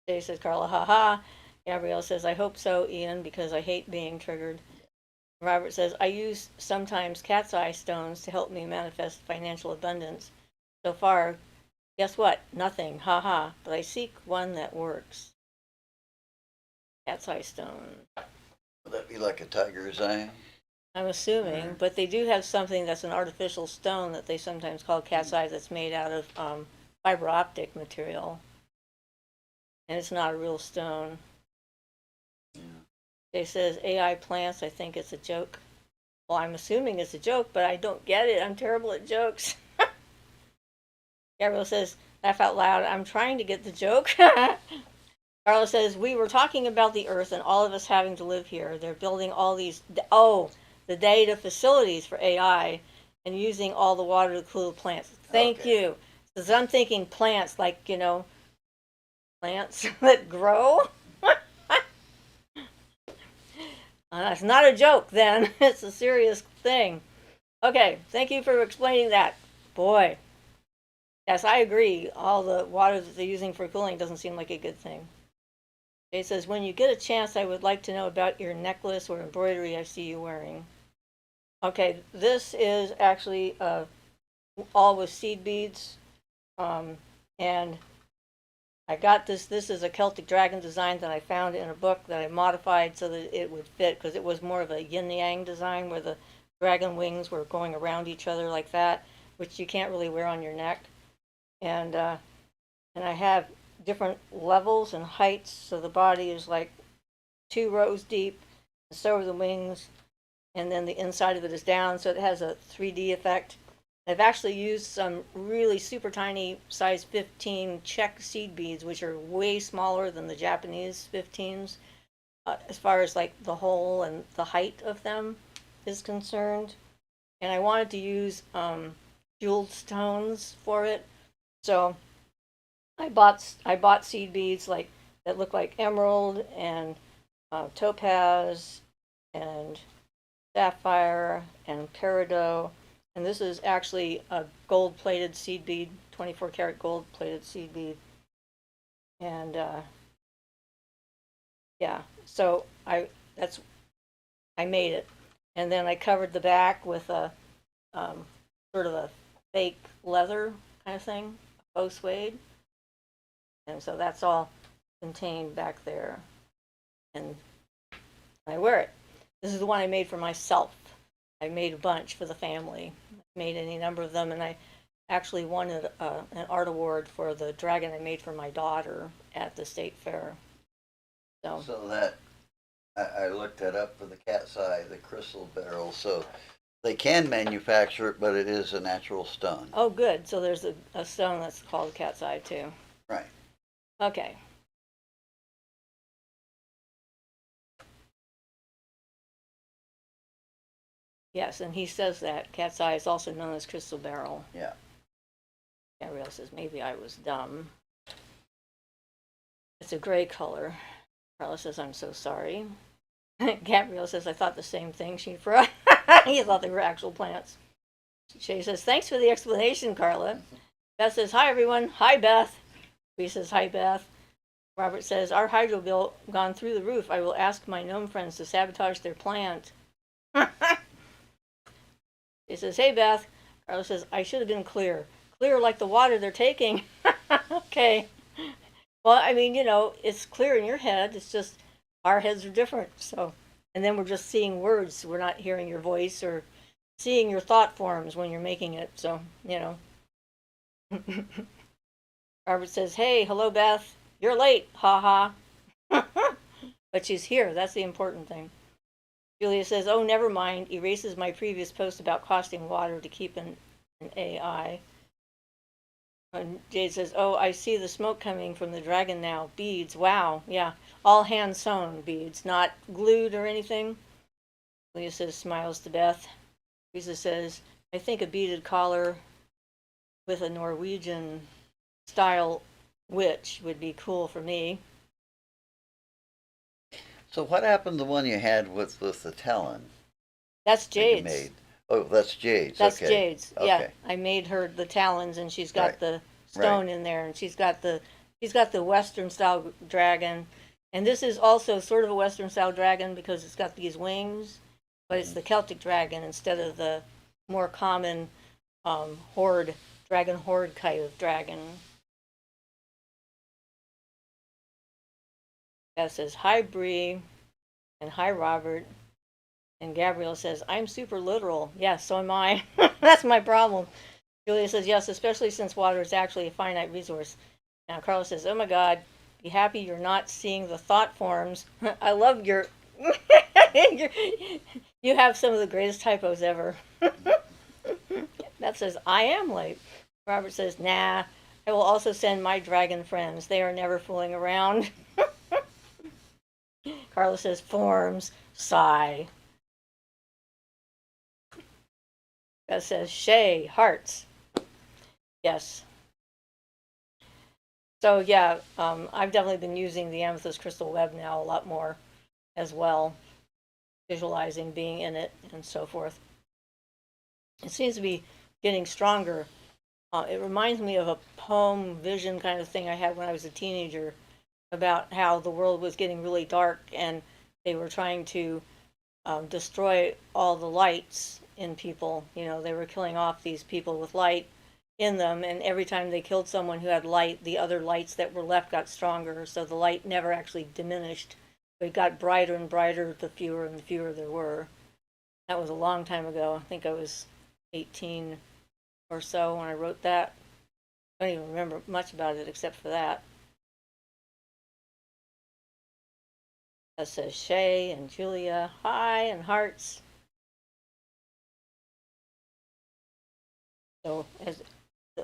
Jay says, "Carla, haha. Gabrielle says, I hope so, Ian, because I hate being triggered. Robert says, I use sometimes cat's eye stones to help me manifest financial abundance. So far, guess what? Nothing. Ha ha. But I seek one that works. Cat's eye stone. Would that be like a tiger's eye? I'm assuming, but they do have something that's an artificial stone that they sometimes call cat's eye that's made out of fiber optic material. And it's not a real stone. Yeah. They says AI plants, I think it's a joke. Well, I'm assuming it's a joke, but I don't get it. I'm terrible at jokes. Gabriel says, laugh out loud. I'm trying to get the joke. Carla says, we were talking about the earth and all of us having to live here. They're building all these, the data facilities for AI and using all the water to cool the plants. Thank you. Because I'm thinking plants like, plants that grow. That's not a joke then. It's a serious thing. Okay, thank you for explaining that. Boy. Yes, I agree. All the water that they're using for cooling doesn't seem like a good thing. Jay says, when you get a chance, I would like to know about your necklace or embroidery I see you wearing. Okay, this is actually all with seed beads. And I got this. This is a Celtic dragon design that I found in a book that I modified so that it would fit, because it was more of a yin-yang design where the dragon wings were going around each other like that, which you can't really wear on your neck. And I have different levels and heights, so the body is like 2 rows deep, and so are the wings, and then the inside of it is down, so it has a 3D effect. I've actually used some really super tiny size 15 Czech seed beads, which are way smaller than the Japanese 15s, as far as like the hole and the height of them is concerned. And I wanted to use jeweled stones for it, so I bought seed beads like that look like emerald and topaz and sapphire and peridot. And this is actually a gold-plated seed bead, 24 karat gold-plated seed bead. And yeah, so I made it, and then I covered the back with a sort of a fake leather kind of thing, faux suede, and so that's all contained back there. And I wear it. This is the one I made for myself. I made a bunch for the family. I made any number of them, and I actually won an art award for the dragon I made for my daughter at the state fair. So that I looked that up for the cat's eye, the crystal beryl. So they can manufacture it, but it is a natural stone. Oh, good. So there's a stone that's called cat's eye too. Right. Okay. Yes, and he says that cat's eye is also known as crystal beryl. Yeah. Gabrielle says, maybe I was dumb. It's a gray color. Carla says, I'm so sorry. Gabrielle says, I thought the same thing, Siofra. He thought they were actual plants. Shay says, thanks for the explanation, Carla. Beth says, hi, everyone. Hi, Beth. Bree says, hi, Beth. Robert says, our hydro bill gone through the roof. I will ask my gnome friends to sabotage their plant. He says, hey, Beth. Carla says, I should have been clear. Clear like the water they're taking. Okay. Well, I mean, it's clear in your head. It's just our heads are different. So, and then we're just seeing words. We're not hearing your voice or seeing your thought forms when you're making it. So, Robert says, hey, hello, Beth. You're late. Ha ha. But she's here. That's the important thing. Julia says, oh, never mind. Erases my previous post about costing water to keep an AI. And Jade says, oh, I see the smoke coming from the dragon now. Beads. Wow. Yeah. All hand sewn beads, not glued or anything. Julia says, smiles to Beth. Lisa says, I think a beaded collar with a Norwegian style witch would be cool for me. So what happened to the one you had with the talon? That's that you Jade's. made? Oh, that's Jade's. That's okay. Jade's. Okay. Yeah, I made her the talons, and she's got Right. the stone in there, and she's got the Western style dragon, And this is also sort of a Western style dragon because it's got these wings, but it's the Celtic dragon instead of the more common horde, dragon horde kind of dragon. That says, hi Bree, and hi Robert. And Gabrielle says, I'm super literal. Yes, so am I. That's my problem. Julia says, yes, especially since water is actually a finite resource. Now Carla says, oh my God, be happy you're not seeing the thought forms. I love your, you have some of the greatest typos ever. That says, I am late. Robert says, nah, I will also send my dragon friends. They are never fooling around. Carla says, forms, sigh. That says, Shay, hearts. Yes. So yeah, I've definitely been using the amethyst crystal web now a lot more as well, visualizing being in it and so forth. It seems to be getting stronger. It reminds me of a poem vision kind of thing I had when I was a teenager about how the world was getting really dark and they were trying to destroy all the lights in people. You know, they were killing off these people with light in them, and every time they killed someone who had light, the other lights that were left got stronger, so the light never actually diminished. But it got brighter and brighter the fewer and the fewer there were. That was a long time ago. I think I was 18 or so when I wrote that. I don't even remember much about it except for that. That says Shay and Julia, hi, and hearts. So as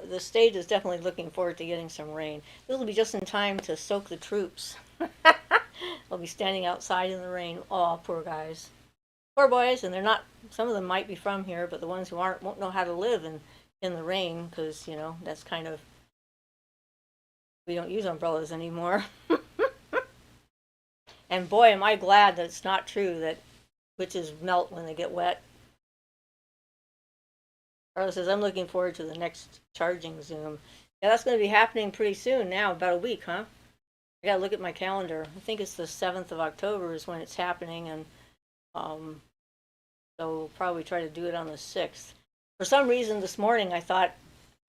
the stage is definitely looking forward to getting some rain. This will be just in time to soak the troops. They'll be standing outside in the rain. Oh, poor guys. Poor boys, and they're not, some of them might be from here, but the ones who aren't won't know how to live in the rain because, you know, that's kind of, we don't use umbrellas anymore. And boy, am I glad that it's not true that witches melt when they get wet. Carla says, I'm looking forward to the next charging Zoom. Yeah, that's going to be happening pretty soon now, about a week, huh? I gotta look at my calendar. I think it's the 7th of October is when it's happening, and um, so we'll probably try to do it on the 6th. For some reason, this morning I thought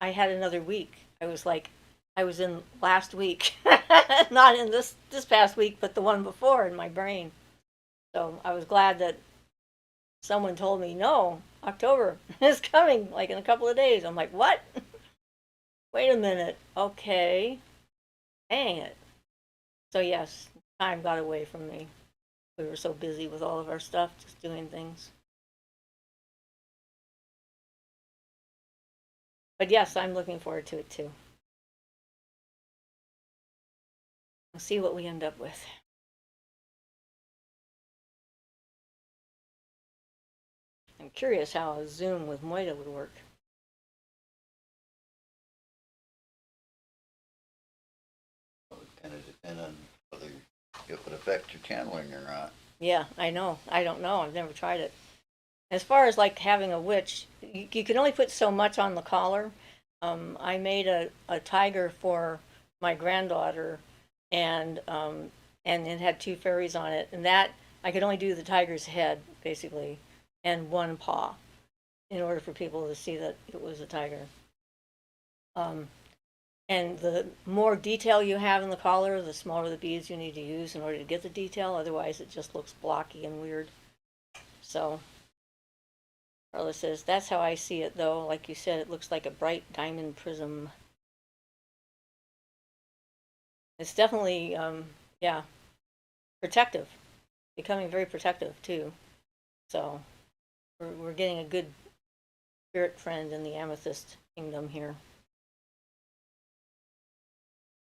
I had another week. I was like, I was in last week, not in this past week, but the one before in my brain. So I was glad that someone told me, no, October is coming, like in a couple of days. I'm like, what? Wait a minute. Okay. Dang it. So yes, time got away from me. We were so busy with all of our stuff, just doing things. But yes, I'm looking forward to it too. We'll see what we end up with. I'm curious how a Zoom with Moida would work. It would kind of depend on whether it would affect your channeling or not. Yeah, I know. I don't know. I've never tried it. As far as like having a witch, you can only put so much on the collar. I made a tiger for my granddaughter, and it had two fairies on it, and that I could only do the tiger's head basically, and one paw, in order for people to see that it was a tiger. Um, and the more detail you have in the collar, the smaller the beads you need to use in order to get the detail. Otherwise, it just looks blocky and weird. So Carla says, that's how I see it, though. Like you said, it looks like a bright diamond prism. It's definitely, yeah, protective. Becoming very protective, too. So we're getting a good spirit friend in the amethyst kingdom here.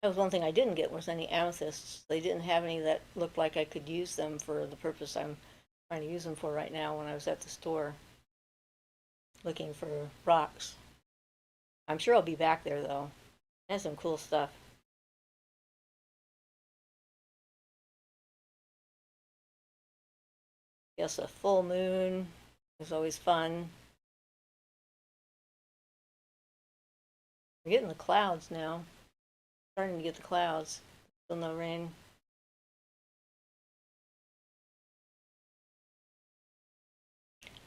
That was one thing I didn't get was any amethysts. They didn't have any that looked like I could use them for the purpose I'm trying to use them for right now when I was at the store looking for rocks. I'm sure I'll be back there, though. That's some cool stuff. Yes, a full moon is always fun. We're getting the clouds now. Starting to get the clouds. Still no rain.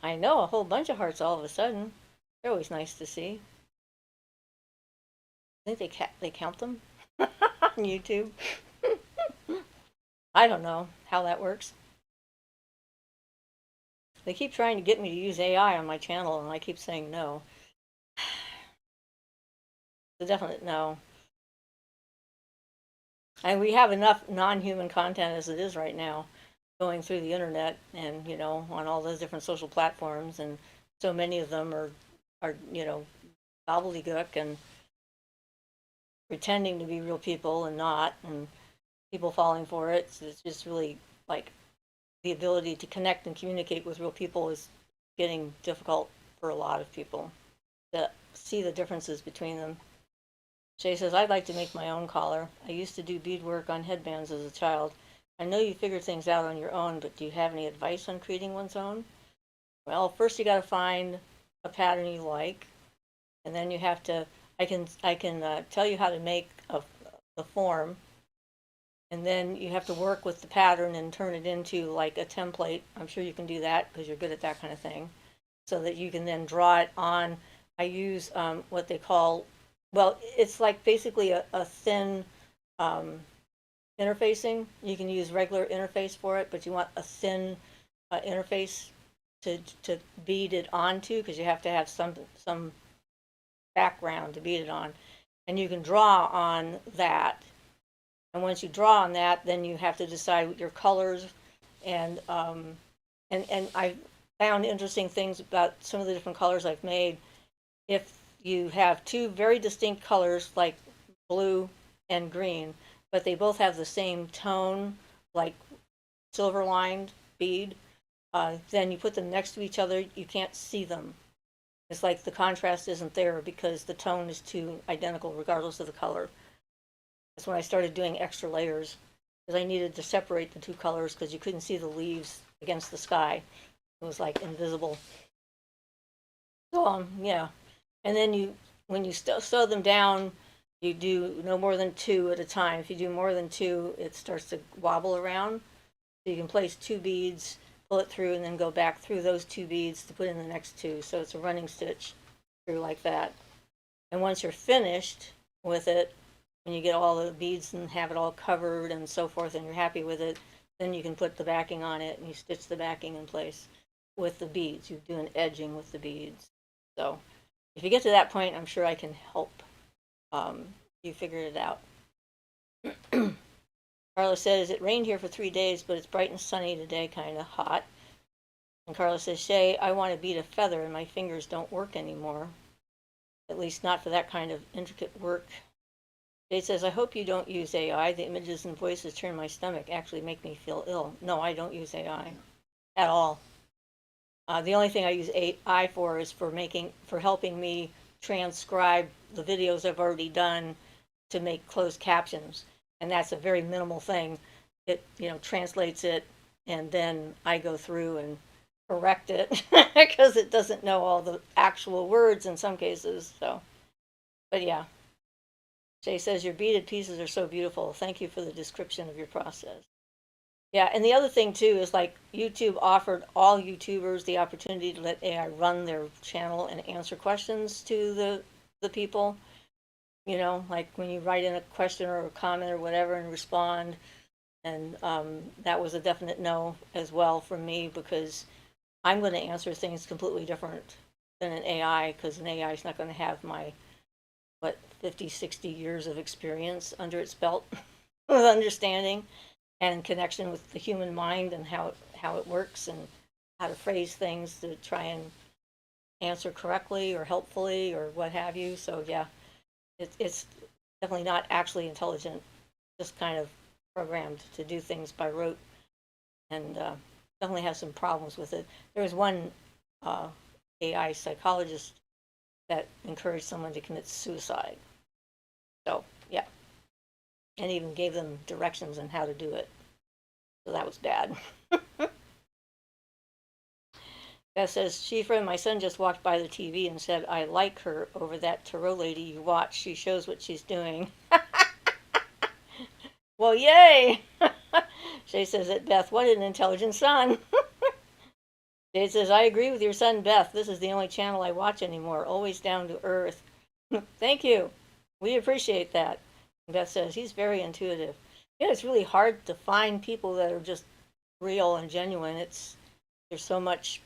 I know, a whole bunch of hearts all of a sudden. They're always nice to see. I think they count them on YouTube. I don't know how that works. They keep trying to get me to use AI on my channel, and I keep saying no. It's a definite no. And we have enough non-human content as it is right now, going through the internet and on all those different social platforms, and so many of them are gobbledygook and pretending to be real people and not, and people falling for it. So it's just really like the ability to connect and communicate with real people is getting difficult for a lot of people to see the differences between them. Shay says, I'd like to make my own collar. I used to do beadwork on headbands as a child. I know you figure things out on your own, but do you have any advice on creating one's own? Well, first you got to find a pattern you like, and then you have to. I can tell you how to make the form, and then you have to work with the pattern and turn it into like a template. I'm sure you can do that because you're good at that kind of thing, so that you can then draw it on. I use what they call, well, it's like basically a thin interfacing. You can use regular interface for it, but you want a thin interface to bead it onto, because you have to have some background to bead it on, and you can draw on that. And once you draw on that, then you have to decide your colors, and I found interesting things about some of the different colors I've made. If you have two very distinct colors like blue and green, but they both have the same tone, like silver lined bead, then you put them next to each other, you can't see them. It's like the contrast isn't there because the tone is too identical regardless of the color. That's when I started doing extra layers, because I needed to separate the two colors because you couldn't see the leaves against the sky. It was like invisible. So yeah, and then when you sew them down, you do no more than two at a time. If you do more than two, it starts to wobble around. So you can place two beads, pull it through, and then go back through those two beads to put in the next two. So it's a running stitch through like that. And once you're finished with it, when you get all the beads and have it all covered and so forth, and you're happy with it, then you can put the backing on it, and you stitch the backing in place with the beads. You do an edging with the beads. So if you get to that point, I'm sure I can help you figure it out. Carla says, it rained here for 3 days, but it's bright and sunny today, kind of hot. And Carla says, Shay, I want to beat a feather and my fingers don't work anymore. At least not for that kind of intricate work. Jade says, I hope you don't use AI. The images and voices turn my stomach, actually make me feel ill. No, I don't use AI at all. The only thing I use AI for is for helping me transcribe the videos I've already done to make closed captions. And that's a very minimal thing. It, translates it, and then I go through and correct it because it doesn't know all the actual words in some cases. So, but yeah. Jay says, your beaded pieces are so beautiful. Thank you for the description of your process. Yeah, and the other thing too is like YouTube offered all YouTubers the opportunity to let AI run their channel and answer questions to the people. Like when you write in a question or a comment or whatever and respond. And that was a definite no as well from me, because I'm going to answer things completely different than an AI, because an AI is not going to have my 50, 60 years of experience under its belt with understanding and connection with the human mind and how it works and how to phrase things to try and answer correctly or helpfully or what have you. So yeah, it's definitely not actually intelligent, just kind of programmed to do things by rote, and definitely has some problems with it. There was one AI psychologist that encouraged someone to commit suicide. So yeah, and even gave them directions on how to do it. So that was bad. Beth says, Siofra, my son just walked by the TV and said, I like her over that tarot lady you watch. She shows what she's doing. Well, yay! Shay says that, Beth, what an intelligent son. Jade says, I agree with your son, Beth. This is the only channel I watch anymore. Always down to earth. Thank you. We appreciate that. And Beth says, he's very intuitive. Yeah, it's really hard to find people that are just real and genuine. There's so much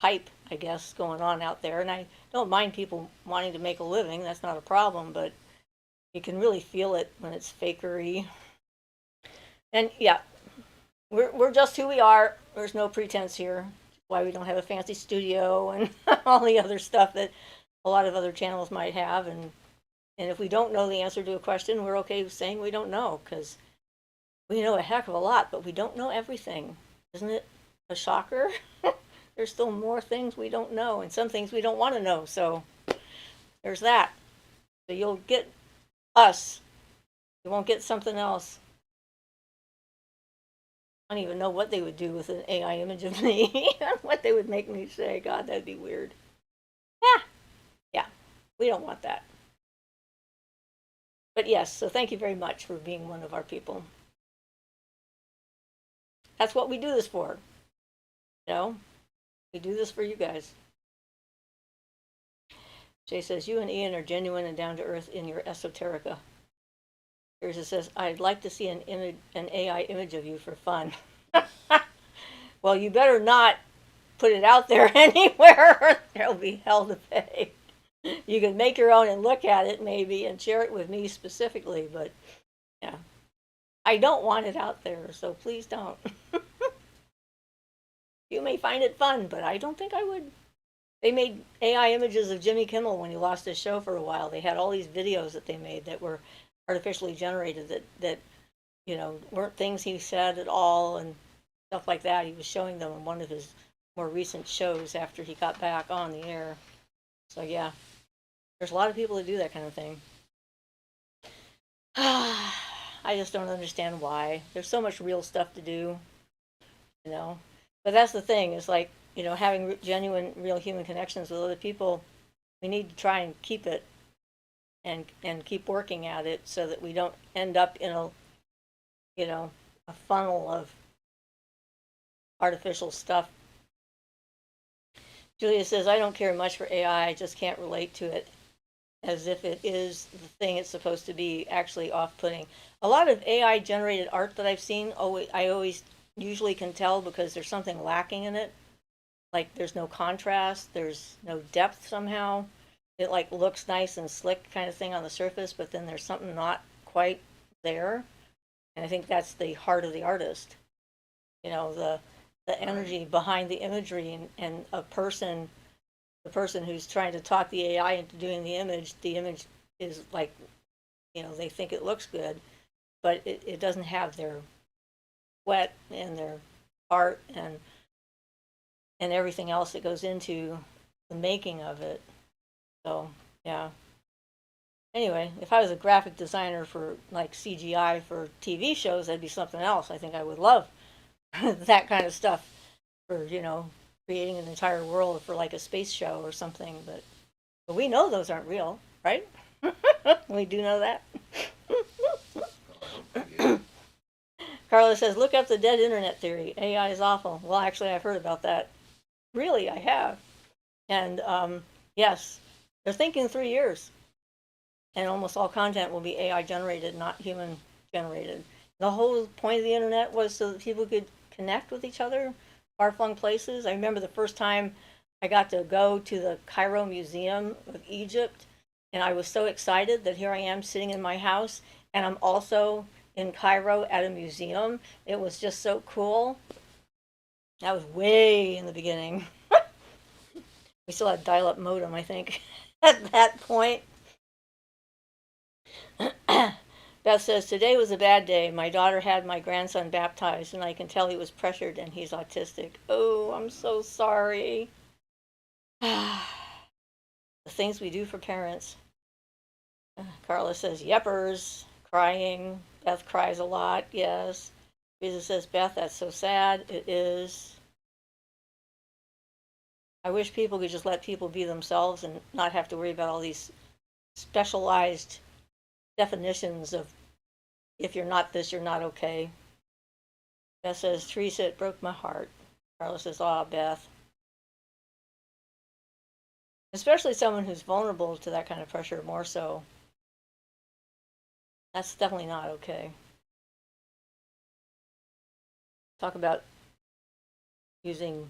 hype, I guess, going on out there. And I don't mind people wanting to make a living. That's not a problem. But you can really feel it when it's fakery. And yeah, we're just who we are. There's no pretense here. Why we don't have a fancy studio and all the other stuff that a lot of other channels might have. And if we don't know the answer to a question, we're okay with saying we don't know, because we know a heck of a lot, but we don't know everything. Isn't it a shocker? There's still more things we don't know, and some things we don't want to know. So there's that. So you'll get us. You won't get something else. I don't even know what they would do with an AI image of me. What they would make me say. God, that'd be weird. Yeah, we don't want that. But yes, so thank you very much for being one of our people. That's what we do this for. You know, we do this for you guys. Jay says, you and Ian are genuine and down to earth in your esoterica. Teresa says, I'd like to see an AI image of you for fun. Well, you better not put it out there anywhere. There'll be hell to pay. You can make your own and look at it maybe and share it with me specifically, but yeah, I don't want it out there, so please don't. You may find it fun, but I don't think I would. They made AI images of Jimmy Kimmel when he lost his show for a while. They had all these videos that they made that were artificially generated that weren't things he said at all and stuff like that. He was showing them in one of his more recent shows after he got back on the air. So yeah, there's a lot of people that do that kind of thing. I just don't understand why. There's so much real stuff to do, But that's the thing, is like, having genuine, real human connections with other people, we need to try and keep it and keep working at it so that we don't end up in a funnel of artificial stuff. Julia says, I don't care much for AI, I just can't relate to it as if it is the thing it's supposed to be, actually off-putting. A lot of AI generated art that I've seen, I always usually can tell because there's something lacking in it. Like there's no contrast, there's no depth somehow. It like looks nice and slick kind of thing on the surface, but then there's something not quite there. And I think that's the heart of the artist. The energy behind the imagery, and the person who's trying to talk the AI into doing the image is like, they think it looks good, but it doesn't have their sweat and their heart and everything else that goes into the making of it. So yeah. Anyway, if I was a graphic designer for like CGI for TV shows, that'd be something else. I think I would love that kind of stuff for, creating an entire world for like a space show or something. But we know those aren't real, right? We do know that. Carla says, look up the dead internet theory. AI is awful. Well, actually, I've heard about that. Really, I have. And yes, they're thinking 3 years. And almost all content will be AI generated, not human generated. The whole point of the internet was so that people could connect with each other, far-flung places. I remember the first time I got to go to the Cairo Museum of Egypt, and I was so excited that here I am sitting in my house, and I'm also in Cairo at a museum. It was just so cool. That was way in the beginning. We still had dial-up modem, I think, at that point. Beth says, today was a bad day. My daughter had my grandson baptized, and I can tell he was pressured, and he's autistic. Oh, I'm so sorry. The things we do for parents. Carla says, yeppers, crying. Beth cries a lot, yes. Teresa says, Beth, that's so sad. It is. I wish people could just let people be themselves and not have to worry about all these specialized definitions of, if you're not this, you're not okay. Beth says, Teresa, it broke my heart. Carla says, "Ah, Beth." Especially someone who's vulnerable to that kind of pressure more so. That's definitely not okay. Talk about using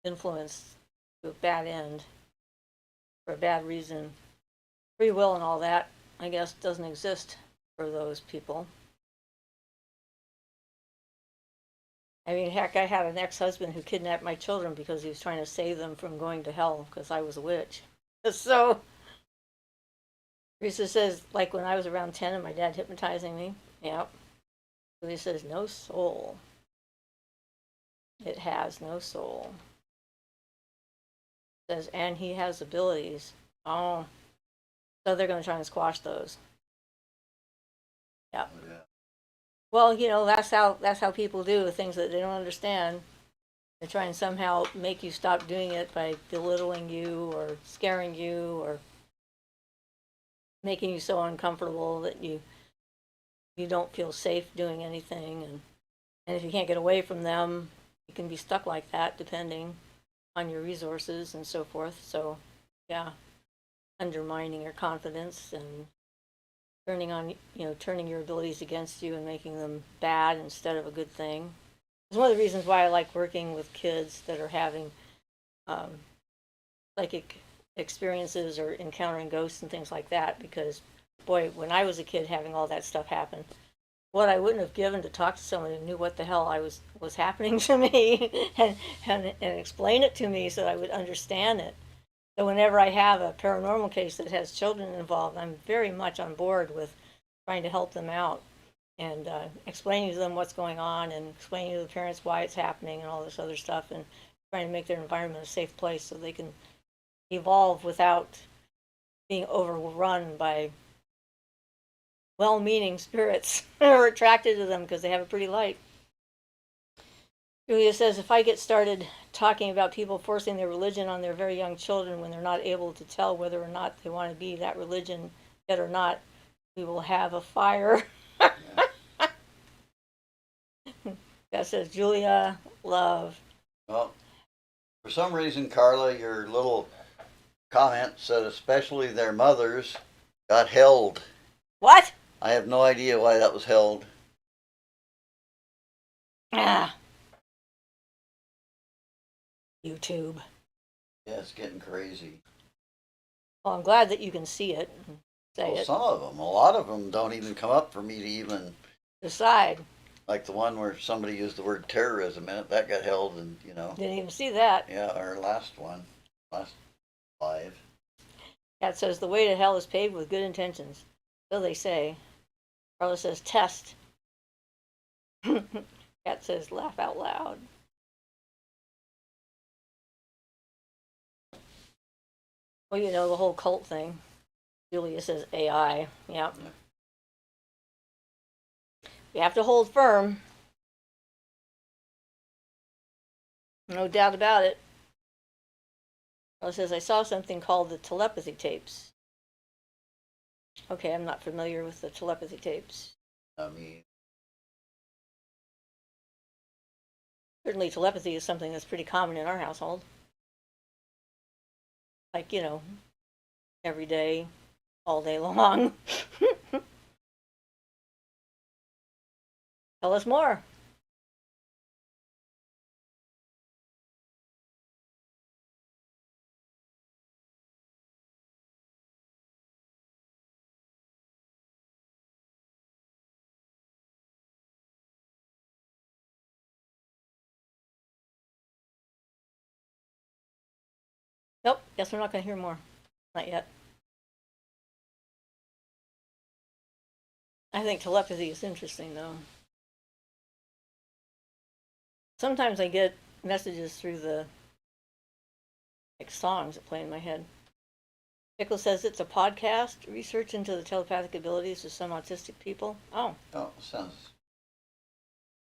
influence to a bad end for a bad reason. Free will and all that, I guess, doesn't exist for those people. I mean, heck, I had an ex-husband who kidnapped my children because he was trying to save them from going to hell because I was a witch. So, Teresa says, like when I was around 10 and my dad hypnotizing me. Yep. Julia says, no soul. It has no soul. Says, and he has abilities. Oh, so they're going to try and squash those. Yep. Yeah. Well, that's how people do things that they don't understand. They try and somehow make you stop doing it by belittling you or scaring you or making you so uncomfortable that you don't feel safe doing anything. And if you can't get away from them, you can be stuck like that depending on your resources and so forth. So, yeah, undermining your confidence and turning your abilities against you and making them bad instead of a good thing. It's one of the reasons why I like working with kids that are having um, psychic experiences or encountering ghosts and things like that. Because, boy, when I was a kid having all that stuff happen, what I wouldn't have given to talk to someone who knew what the hell was happening to me and explain it to me so that I would understand it. So whenever I have a paranormal case that has children involved, I'm very much on board with trying to help them out and explaining to them what's going on and explaining to the parents why it's happening and all this other stuff and trying to make their environment a safe place so they can evolve without being overrun by well-meaning spirits who are attracted to them because they have a pretty light. Julia says, if I get started talking about people forcing their religion on their very young children when they're not able to tell whether or not they want to be that religion yet or not, we will have a fire. That says, Julia, love. Well, for some reason, Carla, your little comment said especially their mothers got held. What? I have no idea why that was held. Ah. YouTube. Yeah, it's getting crazy. Well, I'm glad that you can see it and say Well, it. some of them, a lot of them don't even come up for me to even Decide. like the one where somebody used the word terrorism in it. That got held, and Didn't even see that. yeah, our last live. Cat says, the way to hell is paved with good intentions. So they say. Carla says, test. Cat says, laugh out loud. Well, the whole cult thing. Julia says AI. Yep. Yeah. You have to hold firm. No doubt about it. Carla says, I saw something called the telepathy tapes. Okay, I'm not familiar with the telepathy tapes. I mean, Certainly, telepathy is something that's pretty common in our household. Like, every day, all day long. Tell us more. Nope, guess we're not going to hear more. Not yet. I think telepathy is interesting, though. Sometimes I get messages through the songs that play in my head. Pickle says it's a podcast, research into the telepathic abilities of some autistic people. Oh, sounds.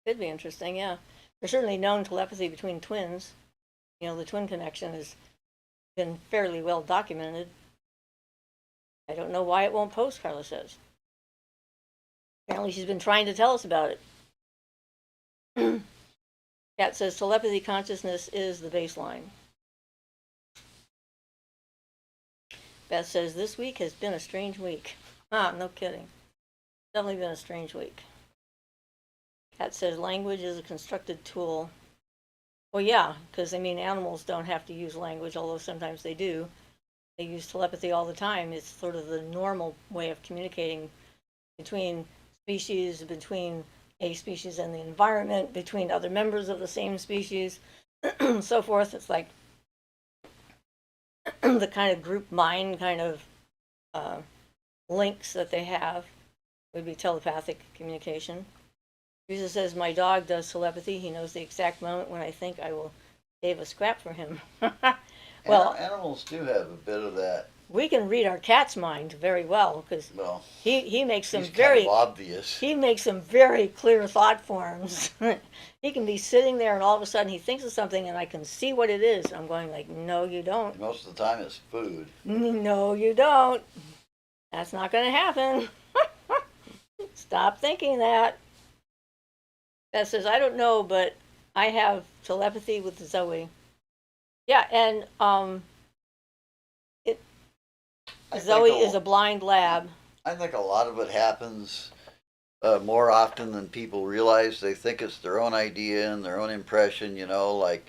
could be interesting, yeah. There's certainly known telepathy between twins. The twin connection has been fairly well documented. I don't know why it won't post, Carla says. Apparently she's been trying to tell us about it. Kat says telepathy consciousness is the baseline. Beth says this week has been a strange week. Ah, no kidding. Definitely been a strange week. Kat says language is a constructed tool. Well, yeah, because I mean, animals don't have to use language, although sometimes they do. They use telepathy all the time. It's sort of the normal way of communicating between species, between a species and the environment, between other members of the same species, so forth. It's like the kind of group mind kind of links that they have would be telepathic communication. Teresa says, my dog does telepathy. He knows the exact moment when I think I will save a scrap for him. Well, animals do have a bit of that. We can read our cat's mind very well because he makes some very obvious. He makes some very clear thought forms. He can be sitting there and all of a sudden he thinks of something and I can see what it is. I'm going like, no, you don't. Most of the time it's food. No, you don't. That's not going to happen. Stop thinking that. Beth says, I don't know, but I have telepathy with Zoe. Yeah, and Zoe is a blind lab. I think a lot of it happens more often than people realize. They think it's their own idea and their own impression, you know, like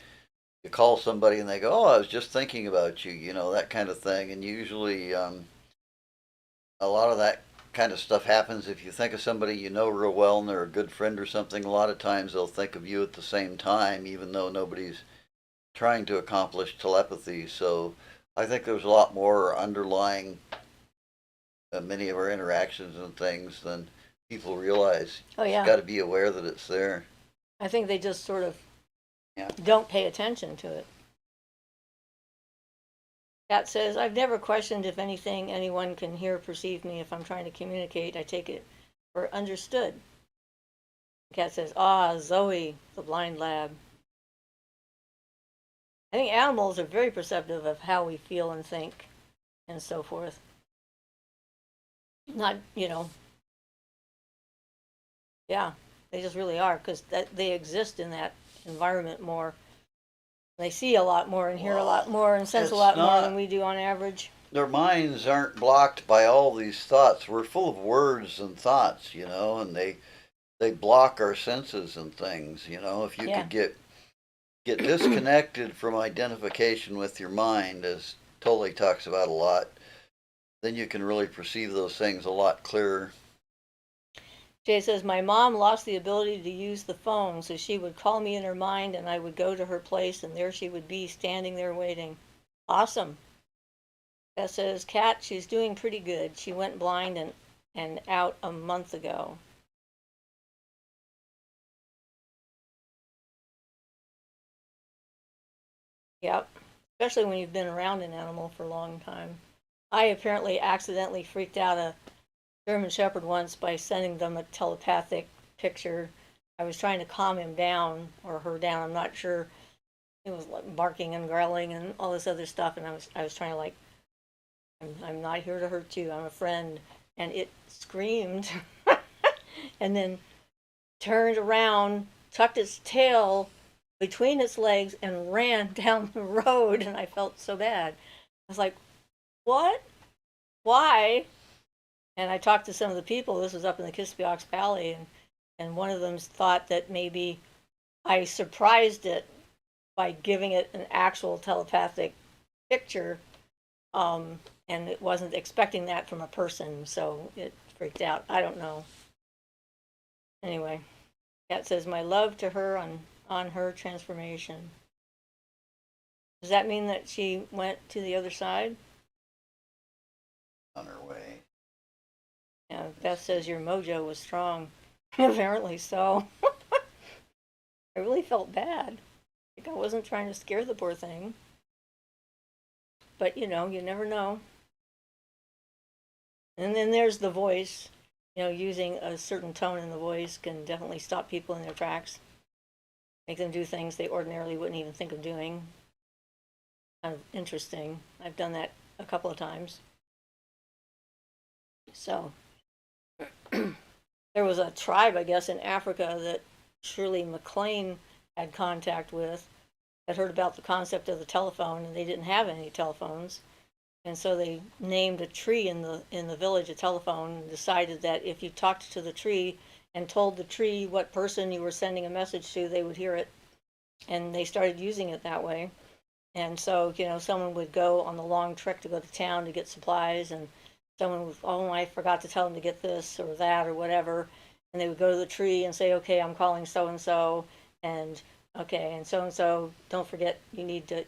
you call somebody and they go, oh, I was just thinking about you, you know, that kind of thing. And usually a lot of that kind of stuff happens if you think of somebody you know real well and they're a good friend or something. A lot of times they'll think of you at the same time, even though nobody's trying to accomplish telepathy. So I think there's a lot more underlying many of our interactions and things than people realize. Oh, yeah. You've got to be aware that it's there. I think they just sort of don't pay attention to it. Kat says, I've never questioned if anyone can hear or perceive me. If I'm trying to communicate, I take it for understood. Kat says, Zoe, the blind lab. I think animals are very perceptive of how we feel and think and so forth. Not, yeah, they just really are because they exist in that environment more. They see a lot more and hear a lot more and sense a lot more than we do on average. Their minds aren't blocked by all these thoughts. We're full of words and thoughts, you know, and they block our senses and things, you know. If you could get disconnected from identification with your mind, as Tolle talks about a lot, then you can really perceive those things a lot clearer. Jay says, my mom lost the ability to use the phone, so she would call me in her mind and I would go to her place and there she would be standing there waiting. Awesome. Beth says, Kat, she's doing pretty good. She went blind and out a month ago. Yep, especially when you've been around an animal for a long time. I apparently accidentally freaked out a German Shepherd once by sending them a telepathic picture. I was trying to calm him down, or her down, I'm not sure. It was like barking and growling and all this other stuff, and I was trying to like, I'm not here to hurt you, I'm a friend. And it screamed and then turned around, tucked its tail between its legs and ran down the road, and I felt so bad. I was like, what? Why? And I talked to some of the people. This was up in the Kispiox Valley, and one of them thought that maybe I surprised it by giving it an actual telepathic picture, and it wasn't expecting that from a person, so it freaked out. I don't know. Anyway, Kat says, my love to her on her transformation. Does that mean that she went to the other side? On her way. Yeah, Beth says your mojo was strong. Apparently so. I really felt bad. Like I wasn't trying to scare the poor thing. But you never know. And then there's the voice. Using a certain tone in the voice can definitely stop people in their tracks. Make them do things they ordinarily wouldn't even think of doing. Kind of interesting. I've done that a couple of times. So, there was a tribe, I guess, in Africa that Shirley MacLaine had contact with had heard about the concept of the telephone, and they didn't have any telephones. And so they named a tree in the village a telephone, and decided that if you talked to the tree and told the tree what person you were sending a message to, they would hear it. And they started using it that way. And so, someone would go on the long trek to go to town to get supplies, and someone would, oh, I forgot to tell them to get this or that or whatever. And they would go to the tree and say, okay, I'm calling so and so, and okay, and so, don't forget, you need to,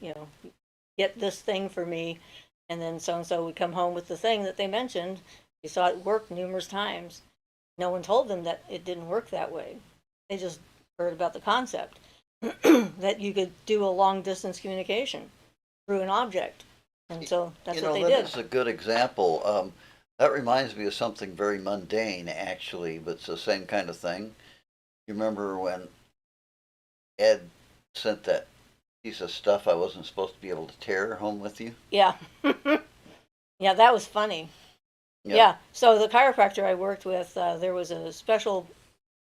get this thing for me. And then so and so would come home with the thing that they mentioned. You saw it work numerous times. No one told them that it didn't work that way. They just heard about the concept that you could do a long distance communication through an object. And so that's what they did. That is a good example. That reminds me of something very mundane, actually, but it's the same kind of thing. You remember when Ed sent that piece of stuff I wasn't supposed to be able to tear home with you? Yeah. Yeah, that was funny. Yeah. So the chiropractor I worked with, there was a special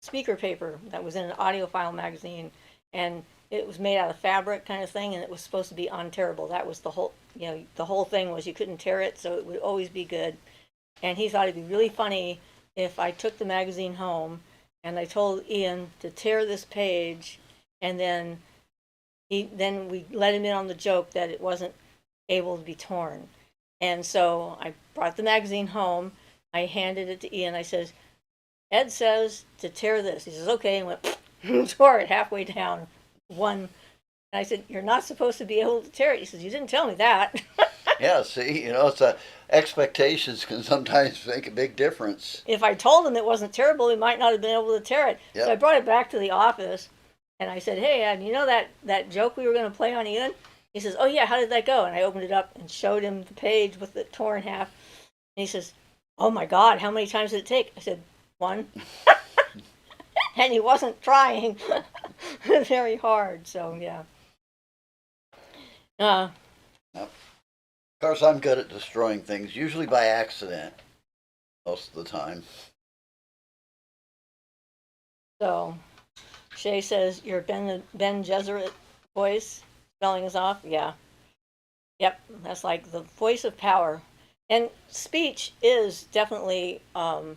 speaker paper that was in an audiophile magazine, and it was made out of fabric kind of thing, and it was supposed to be unterrible. That was the whole thing was you couldn't tear it, so it would always be good. And he thought it'd be really funny if I took the magazine home and I told Ian to tear this page, and then we let him in on the joke that it wasn't able to be torn. And so I brought the magazine home. I handed it to Ian. I says, Ed says to tear this. He says, okay, and went tore it halfway down. One. And I said, you're not supposed to be able to tear it. He says, you didn't tell me that. Yeah, see, expectations can sometimes make a big difference. If I told him it wasn't terrible, he might not have been able to tear it. Yep. So I brought it back to the office, and I said, hey, Ed, you know that joke we were going to play on Ian? He says, oh yeah, how did that go? And I opened it up and showed him the page with it torn in half. And he says, oh my God, how many times did it take? I said, one. And he wasn't trying very hard, so yeah. Yep. Of course, I'm good at destroying things, usually by accident, most of the time. So, Shay says, your Ben Gesserit voice, spelling is off? Yeah. Yep, that's like the voice of power. And speech is definitely a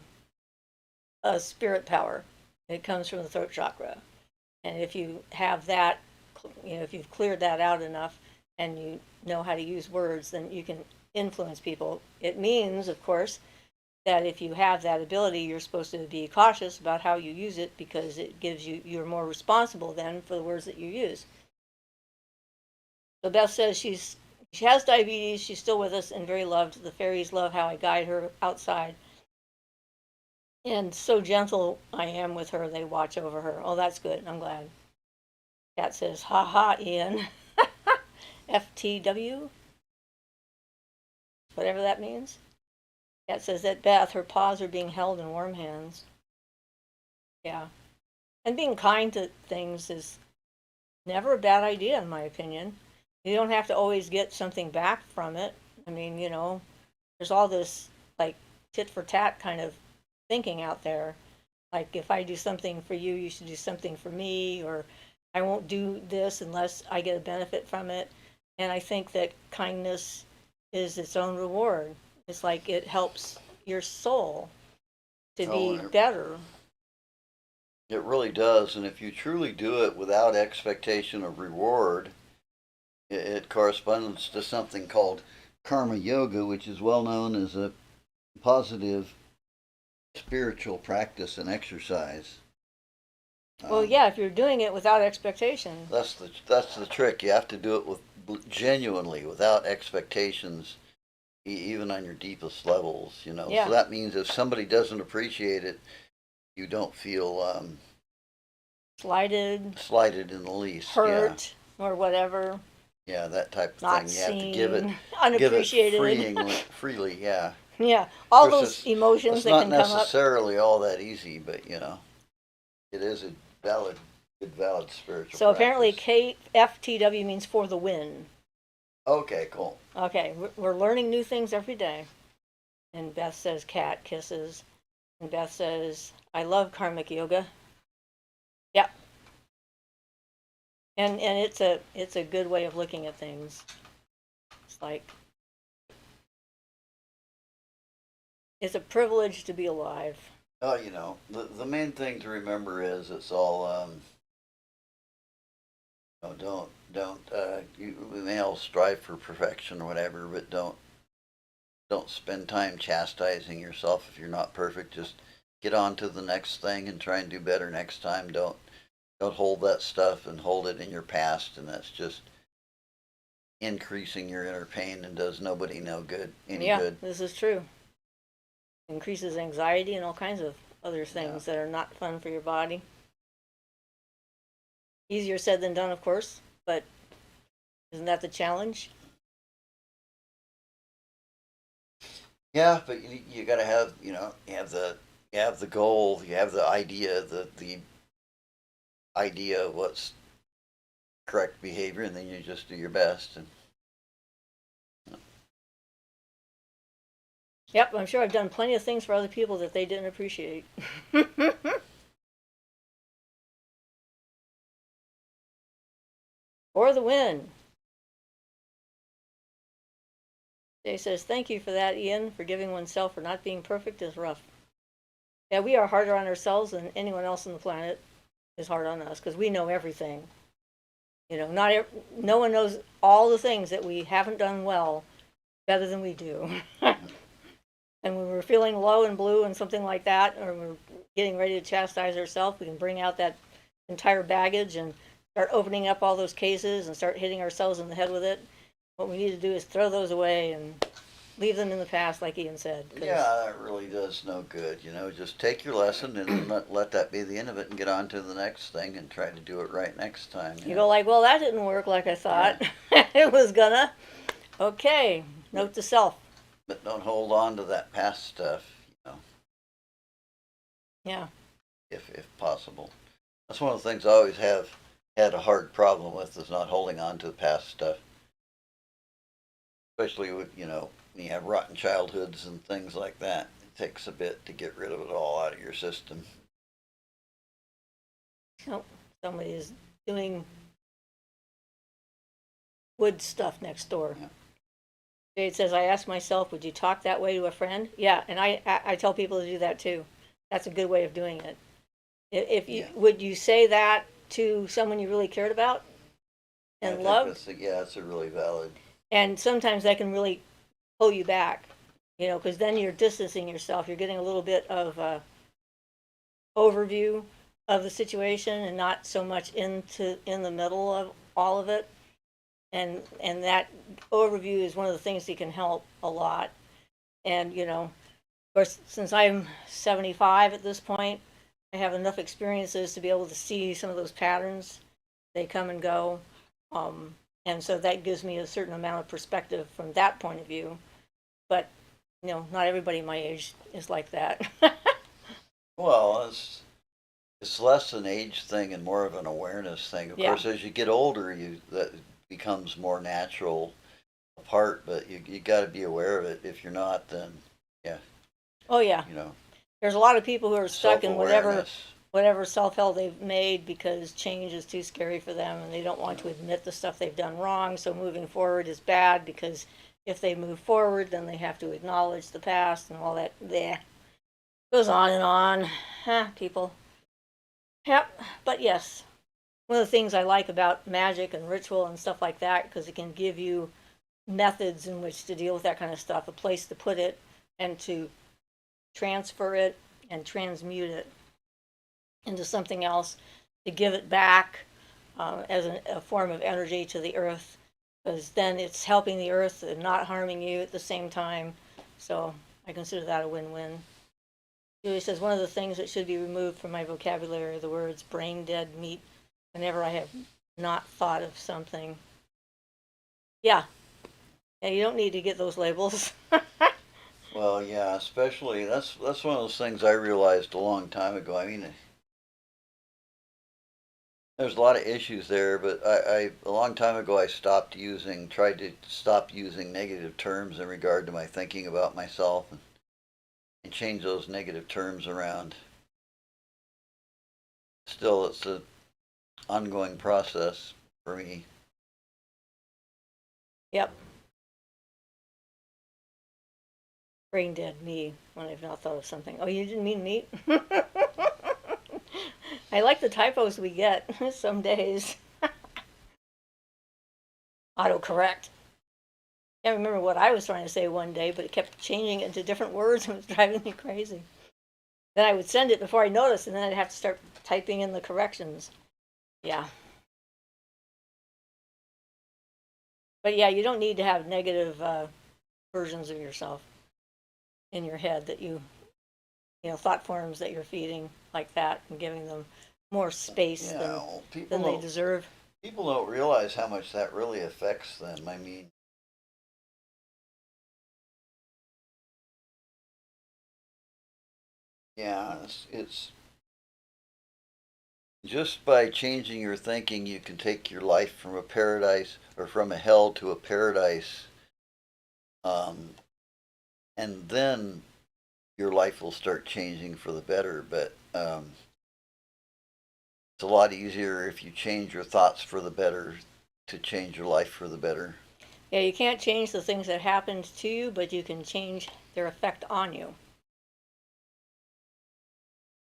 spirit power. It comes from the throat chakra. And if you have that, if you've cleared that out enough and you know how to use words, then you can influence people. It means, of course, that if you have that ability, you're supposed to be cautious about how you use it, because it gives you're more responsible then for the words that you use. So Beth says she has diabetes, she's still with us and very loved. The fairies love how I guide her outside. And so gentle I am with her, they watch over her. Oh, that's good, I'm glad. Kat says, ha ha, Ian. FTW? Whatever that means. Kat says that Beth, her paws are being held in warm hands. Yeah. And being kind to things is never a bad idea, in my opinion. You don't have to always get something back from it. I mean, there's all this, like, tit for tat kind of thinking out there. Like, if I do something for you, you should do something for me, or I won't do this unless I get a benefit from it. And I think that kindness is its own reward. It's like it helps your soul to be better. It really does. And if you truly do it without expectation of reward, it corresponds to something called karma yoga, which is well known as a positive spiritual practice and exercise. Well, yeah, if you're doing it without expectation. That's the trick. You have to do it with genuinely, without expectations, even on your deepest levels. Yeah. So that means if somebody doesn't appreciate it, you don't feel slighted in the least, hurt, or whatever. Yeah, that type of Not thing. You have to unappreciated, give it freely. Yeah. Yeah, all those emotions it's that not can come up. necessarily all that easy, but it is a good valid spiritual. So practice. apparently, KFTW means for the win. Okay, cool. Okay, we're learning new things every day. And Beth says cat kisses. And Beth says, I love karmic yoga. Yep. And it's a good way of looking at things. It's like it's a privilege to be alive. Oh, the main thing to remember is it's all we may all strive for perfection or whatever, but don't spend time chastising yourself if you're not perfect. Just get on to the next thing and try and do better next time. Don't hold that stuff and hold it in your past, and that's just increasing your inner pain and does nobody no good any Yeah, good. this is true. Increases anxiety and all kinds of other things that are not fun for your body. Easier said than done, of course, but isn't that the challenge? Yeah, but you got to have you have the goal, you have the idea, the idea of what's correct behavior, and then you just do your best. And Yep, I'm sure I've done plenty of things for other people that they didn't appreciate. For the win. Jay says, thank you for that, Ian. Forgiving oneself for not being perfect is rough. Yeah, we are harder on ourselves than anyone else on the planet is hard on us because we know everything. No one knows all the things that we haven't done well better than we do. And when we're feeling low and blue and something like that, or we're getting ready to chastise ourselves, we can bring out that entire baggage and start opening up all those cases and start hitting ourselves in the head with it. What we need to do is throw those away and leave them in the past, like Ian said. yeah, that really does no good. Just take your lesson and let that be the end of it, and get on to the next thing and try to do it right next time. You go like, well, that didn't work like I thought it was gonna. Okay, note to self. But don't hold on to that past stuff. Yeah. If possible. That's one of the things I always have had a hard problem with, is not holding on to the past stuff. Especially with, when you have rotten childhoods and things like that. It takes a bit to get rid of it all out of your system. Oh, somebody is doing wood stuff next door. Yeah. Jade says, I asked myself, would you talk that way to a friend? Yeah, and I tell people to do that too. That's a good way of doing it. If you would you say that to someone you really cared about and loved? It's a really valid. And sometimes that can really pull you back, because then you're distancing yourself. You're getting a little bit of overview of the situation and not so much in the middle of all of it. And that overview is one of the things that can help a lot. And of course, since I'm 75 at this point, I have enough experiences to be able to see some of those patterns. They come and go, and so that gives me a certain amount of perspective from that point of view. But not everybody my age is like that. Well, it's less an age thing and more of an awareness thing. Of course, as you get older, that becomes more natural part, but you got to be aware of it. If you're not, then yeah. Oh yeah. There's a lot of people who are stuck in whatever self-help they've made because change is too scary for them and they don't want to admit the stuff they've done wrong. So moving forward is bad because if they move forward, then they have to acknowledge the past and all that. There goes on and on. People. Yep. But yes, one of the things I like about magic and ritual and stuff like that, because it can give you methods in which to deal with that kind of stuff, a place to put it and to transfer it and transmute it into something else, to give it back as a form of energy to the earth, because then it's helping the earth and not harming you at the same time. So I consider that a win-win. Julie says, one of the things that should be removed from my vocabulary are the words brain dead meat whenever I have not thought of something. Yeah, you don't need to get those labels. Well, yeah, especially that's one of those things I realized a long time ago. I mean, there's a lot of issues there, but I a long time ago I tried to stop using negative terms in regard to my thinking about myself, and change those negative terms around. Still, it's an ongoing process. for me. Yep. Brain dead me when I've not thought of something. Oh, you didn't mean meat? I like the typos we get some days. Autocorrect. I can't remember what I was trying to say one day, but it kept changing into different words and it was driving me crazy. Then I would send it before I noticed, and then I'd have to start typing in the corrections. Yeah. But yeah, you don't need to have negative versions of yourself in your head that thought forms that you're feeding like that and giving them more space Yeah, well, than they deserve. People don't realize how much that really affects them. I mean, yeah, it's just by changing your thinking, you can take your life from a paradise or from a hell to a paradise. And then your life will start changing for the better. But it's a lot easier if you change your thoughts for the better to change your life for the better. Yeah, you can't change the things that happened to you, but you can change their effect on you.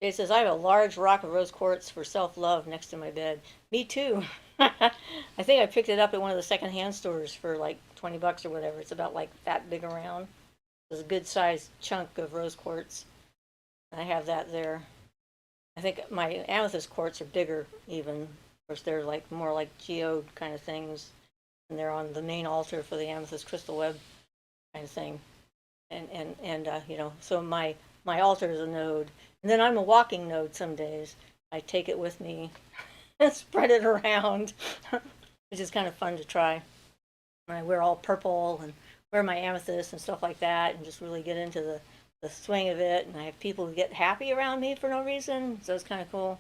It says, I have a large rock of rose quartz for self love next to my bed. Me too. I think I picked it up at one of the secondhand stores for like $20 or whatever. It's about like that big around. It's a good sized chunk of rose quartz. I have that there. I think my amethyst quartz are bigger even. Of course, they're like more like geode kind of things, and they're on the main altar for the amethyst crystal web kind of thing. And so my altar is a node, and then I'm a walking node. Some days I take it with me and spread it around, which is kind of fun to try. And I wear all purple and wear my amethyst and stuff like that, and just really get into the swing of it. And I have people who get happy around me for no reason, so it's kind of cool.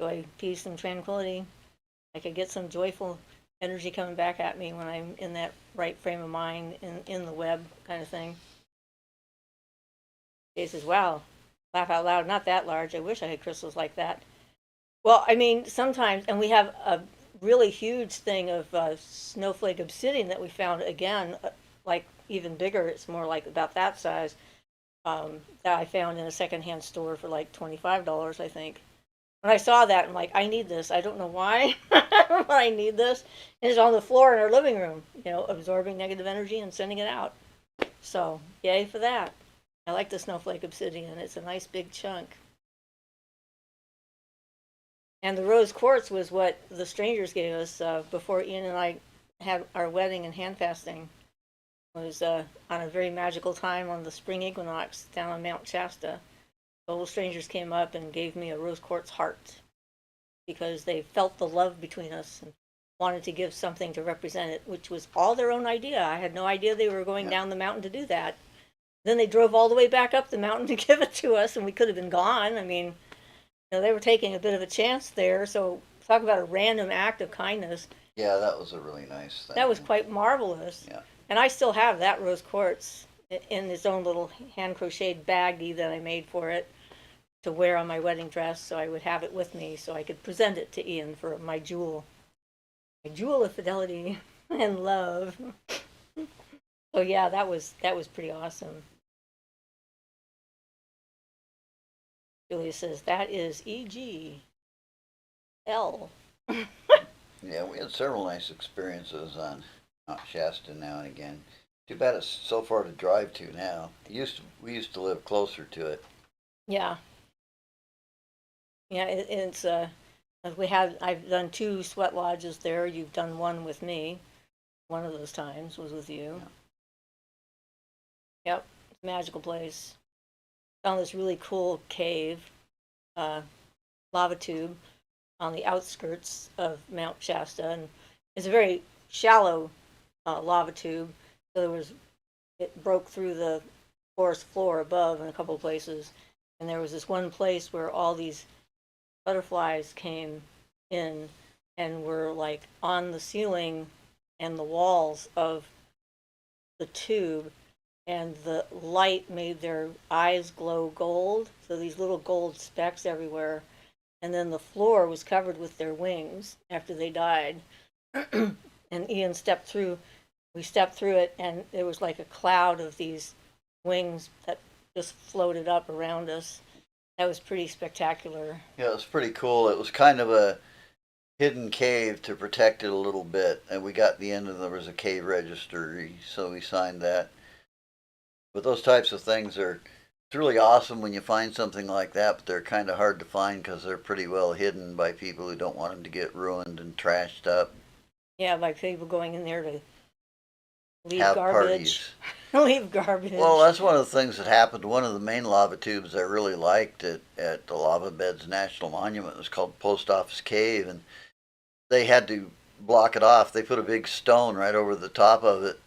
Joy, peace, and tranquility. I could get some joyful energy coming back at me when I'm in that right frame of mind in the web kind of thing. He says, wow, laugh out loud, not that large. I wish I had crystals like that. Well, I mean, sometimes, and we have a really huge thing of snowflake obsidian that we found again, like even bigger. It's more like about that size, that I found in a secondhand store for like $25, I think. When I saw that, I'm like, I need this. I don't know why, but I need this. And it's on the floor in our living room, absorbing negative energy and sending it out. So, yay for that. I like the snowflake obsidian. It's a nice big chunk. And the rose quartz was what the strangers gave us before Ian and I had our wedding and hand fasting. It was on a very magical time on the spring equinox down on Mount Shasta. The old strangers came up and gave me a rose quartz heart because they felt the love between us and wanted to give something to represent it, which was all their own idea. I had no idea they were going down the mountain to do that. Then they drove all the way back up the mountain to give it to us, and we could have been gone. I mean, they were taking a bit of a chance there. So talk about a random act of kindness. Yeah, that was a really nice thing. That was quite marvelous. Yeah. And I still have that rose quartz in its own little hand crocheted baggie that I made for it to wear on my wedding dress, so I would have it with me so I could present it to Ian for my jewel of fidelity and love. So yeah, that was pretty awesome. Julia says that is EG L. Yeah, we had several nice experiences on Mount Shasta now and again. Too bad it's so far to drive to now. We used to live closer to it. Yeah. Yeah, it's I've done 2 sweat lodges there. You've done one with me. One of those times was with you. Yeah. Yep, it's a magical place. Found this really cool cave, lava tube on the outskirts of Mount Shasta, and it's a very shallow lava tube. So it broke through the forest floor above in a couple of places, and there was this one place where all these butterflies came in and were like on the ceiling and the walls of the tube, and the light made their eyes glow gold. So these little gold specks everywhere. and then the floor was covered with their wings after they died. And Ian stepped through, we stepped through it, and there was like a cloud of these wings that just floated up around us. That was pretty spectacular. Yeah, it was pretty cool. It was kind of a hidden cave to protect it a little bit, and we got the end of there was a cave registry, so we signed that. But those types of things are it's really awesome when you find something like that, but they're kind of hard to find because they're pretty well hidden by people who don't want them to get ruined and trashed up. Yeah, by people going in there to leave Have garbage. parties. Leave garbage. Well, that's one of the things that happened. One of the main lava tubes I really liked at the Lava Beds National Monument was called Post Office Cave, and they had to block it off. They put a big stone right over the top of it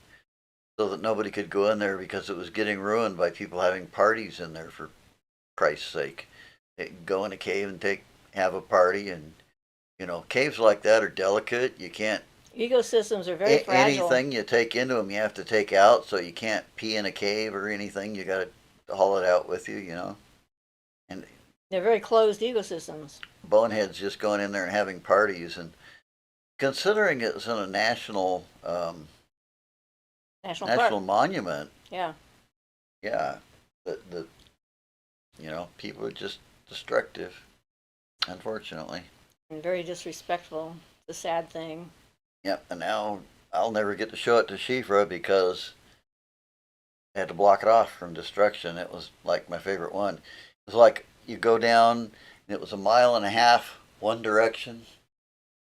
so that nobody could go in there because it was getting ruined by people having parties in there, for Christ's sake. They go in a cave and have a party, and caves like that are delicate. You can't Ecosystems are very fragile. anything you take into them you have to take out, so you can't pee in a cave or anything. You got to haul it out with you. And They're very closed ecosystems. boneheads just going in there and having parties, and considering it's in a national National Park. monument. Yeah. Yeah, the people are just destructive, unfortunately. And very disrespectful. It's a sad thing. Yep, and now I'll never get to show it to Siofra because I had to block it off from destruction. It was like my favorite one. It was like you go down and it was a mile and a half one direction,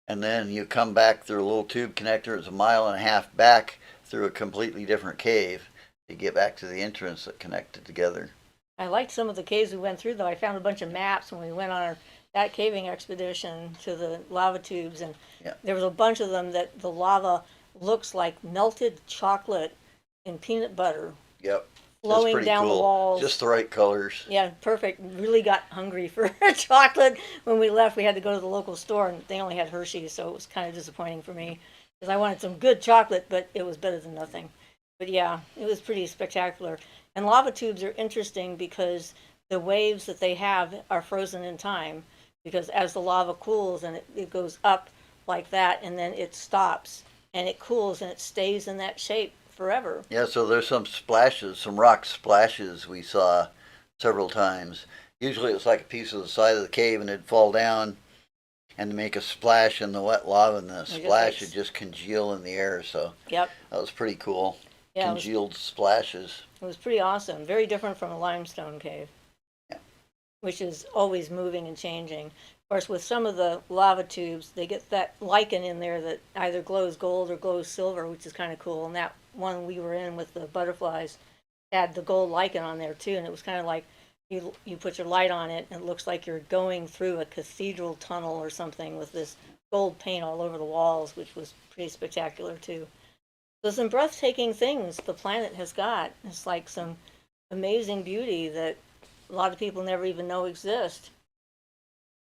and then you come back through a little tube connector. It was a mile and a half back through a completely different cave to get back to the entrance that connected together. I liked some of the caves we went through, though. I found a bunch of maps when we went on that caving expedition to the lava tubes, and Yeah. there was a bunch of them that the lava looks like melted chocolate in peanut butter Yep. flowing pretty down cool. the walls. Just the right colors. Yeah, perfect. Really got hungry for chocolate when we left. We had to go to the local store, and they only had Hershey's, so it was kind of disappointing for me because I wanted some good chocolate, but it was better than nothing. But yeah, it was pretty spectacular. And lava tubes are interesting because the waves that they have are frozen in time, because as the lava cools and it goes up like that, and then it stops and it cools and it stays in that shape forever. Yeah, so there's some splashes, some rock splashes we saw several times. Usually it's like a piece of the side of the cave and it'd fall down and make a splash in the wet lava, and the splash would just congeal in the air. So Yep. that was pretty cool. Yeah, Congealed splashes. it was pretty awesome. Very different from a limestone cave, Yeah. which is always moving and changing. Of course, with some of the lava tubes, they get that lichen in there that either glows gold or glows silver, which is kind of cool. And that one we were in with the butterflies had the gold lichen on there too, and it was kind of like you put your light on it, and it looks like you're going through a cathedral tunnel or something with this gold paint all over the walls, which was pretty spectacular too. So some breathtaking things the planet has got. It's like some amazing beauty that a lot of people never even know exist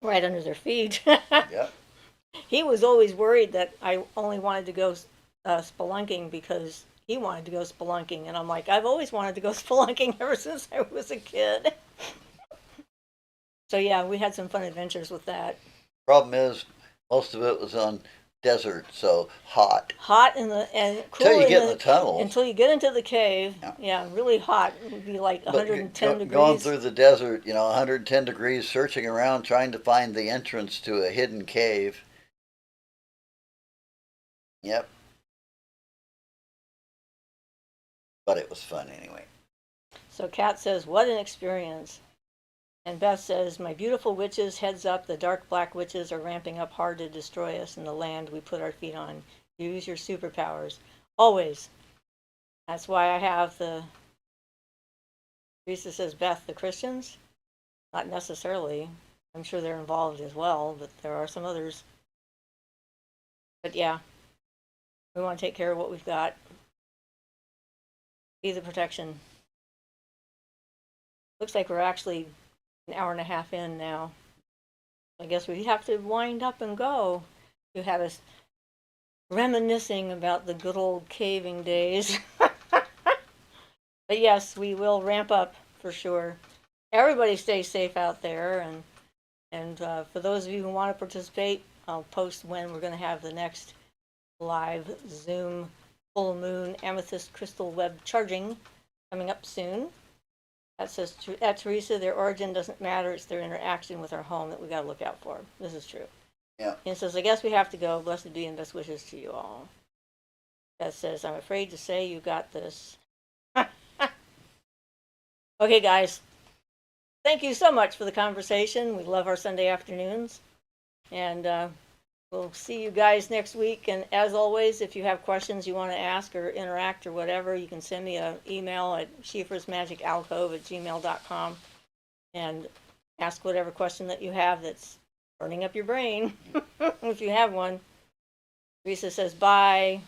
right under their feet. Yeah. He was always worried that I only wanted to go spelunking because he wanted to go spelunking. And I'm like, I've always wanted to go spelunking ever since I was a kid. So yeah, we had some fun adventures with that. Problem is, most of it was on desert, so hot. Hot and cool Until you get in the tunnel. until you get into the cave. Yeah. Yeah, really hot. It would be like But 110 degrees. Going through the desert, 110 degrees, searching around, trying to find the entrance to a hidden cave. Yep. But it was fun anyway. So Kat says, what an experience. And Beth says, my beautiful witches, heads up, the dark black witches are ramping up hard to destroy us and the land we put our feet on. Use your superpowers. Always. That's why I have the, Teresa says, Beth, the Christians? Not necessarily. I'm sure they're involved as well, but there are some others. But yeah, we want to take care of what we've got. Be the protection. Looks like we're actually an hour and a half in now. I guess we have to wind up and go. You had us reminiscing about the good old caving days. But yes, we will ramp up for sure. Everybody stay safe out there, and And for those of you who want to participate, I'll post when we're going to have the next live Zoom full moon amethyst crystal web charging coming up soon. That says at Teresa, their origin doesn't matter. It's their interaction with our home that we got to look out for. This is true. Yeah. And it says, I guess we have to go. Blessed be and best wishes to you all. That says, I'm afraid to say you got this. Okay, guys. Thank you so much for the conversation. We love our Sunday afternoons. And we'll see you guys next week. And as always, if you have questions you want to ask or interact or whatever, you can send me an email at siofrasmagicalcove@gmail.com and ask whatever question that you have that's burning up your brain, if you have one. Teresa says, bye.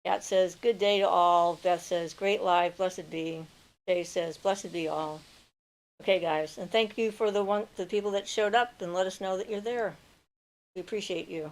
Kat says, good day to all. Beth says, great live, blessed be. Jay says, blessed be all. Okay, guys, and thank you for the people that showed up and let us know that you're there. We appreciate you.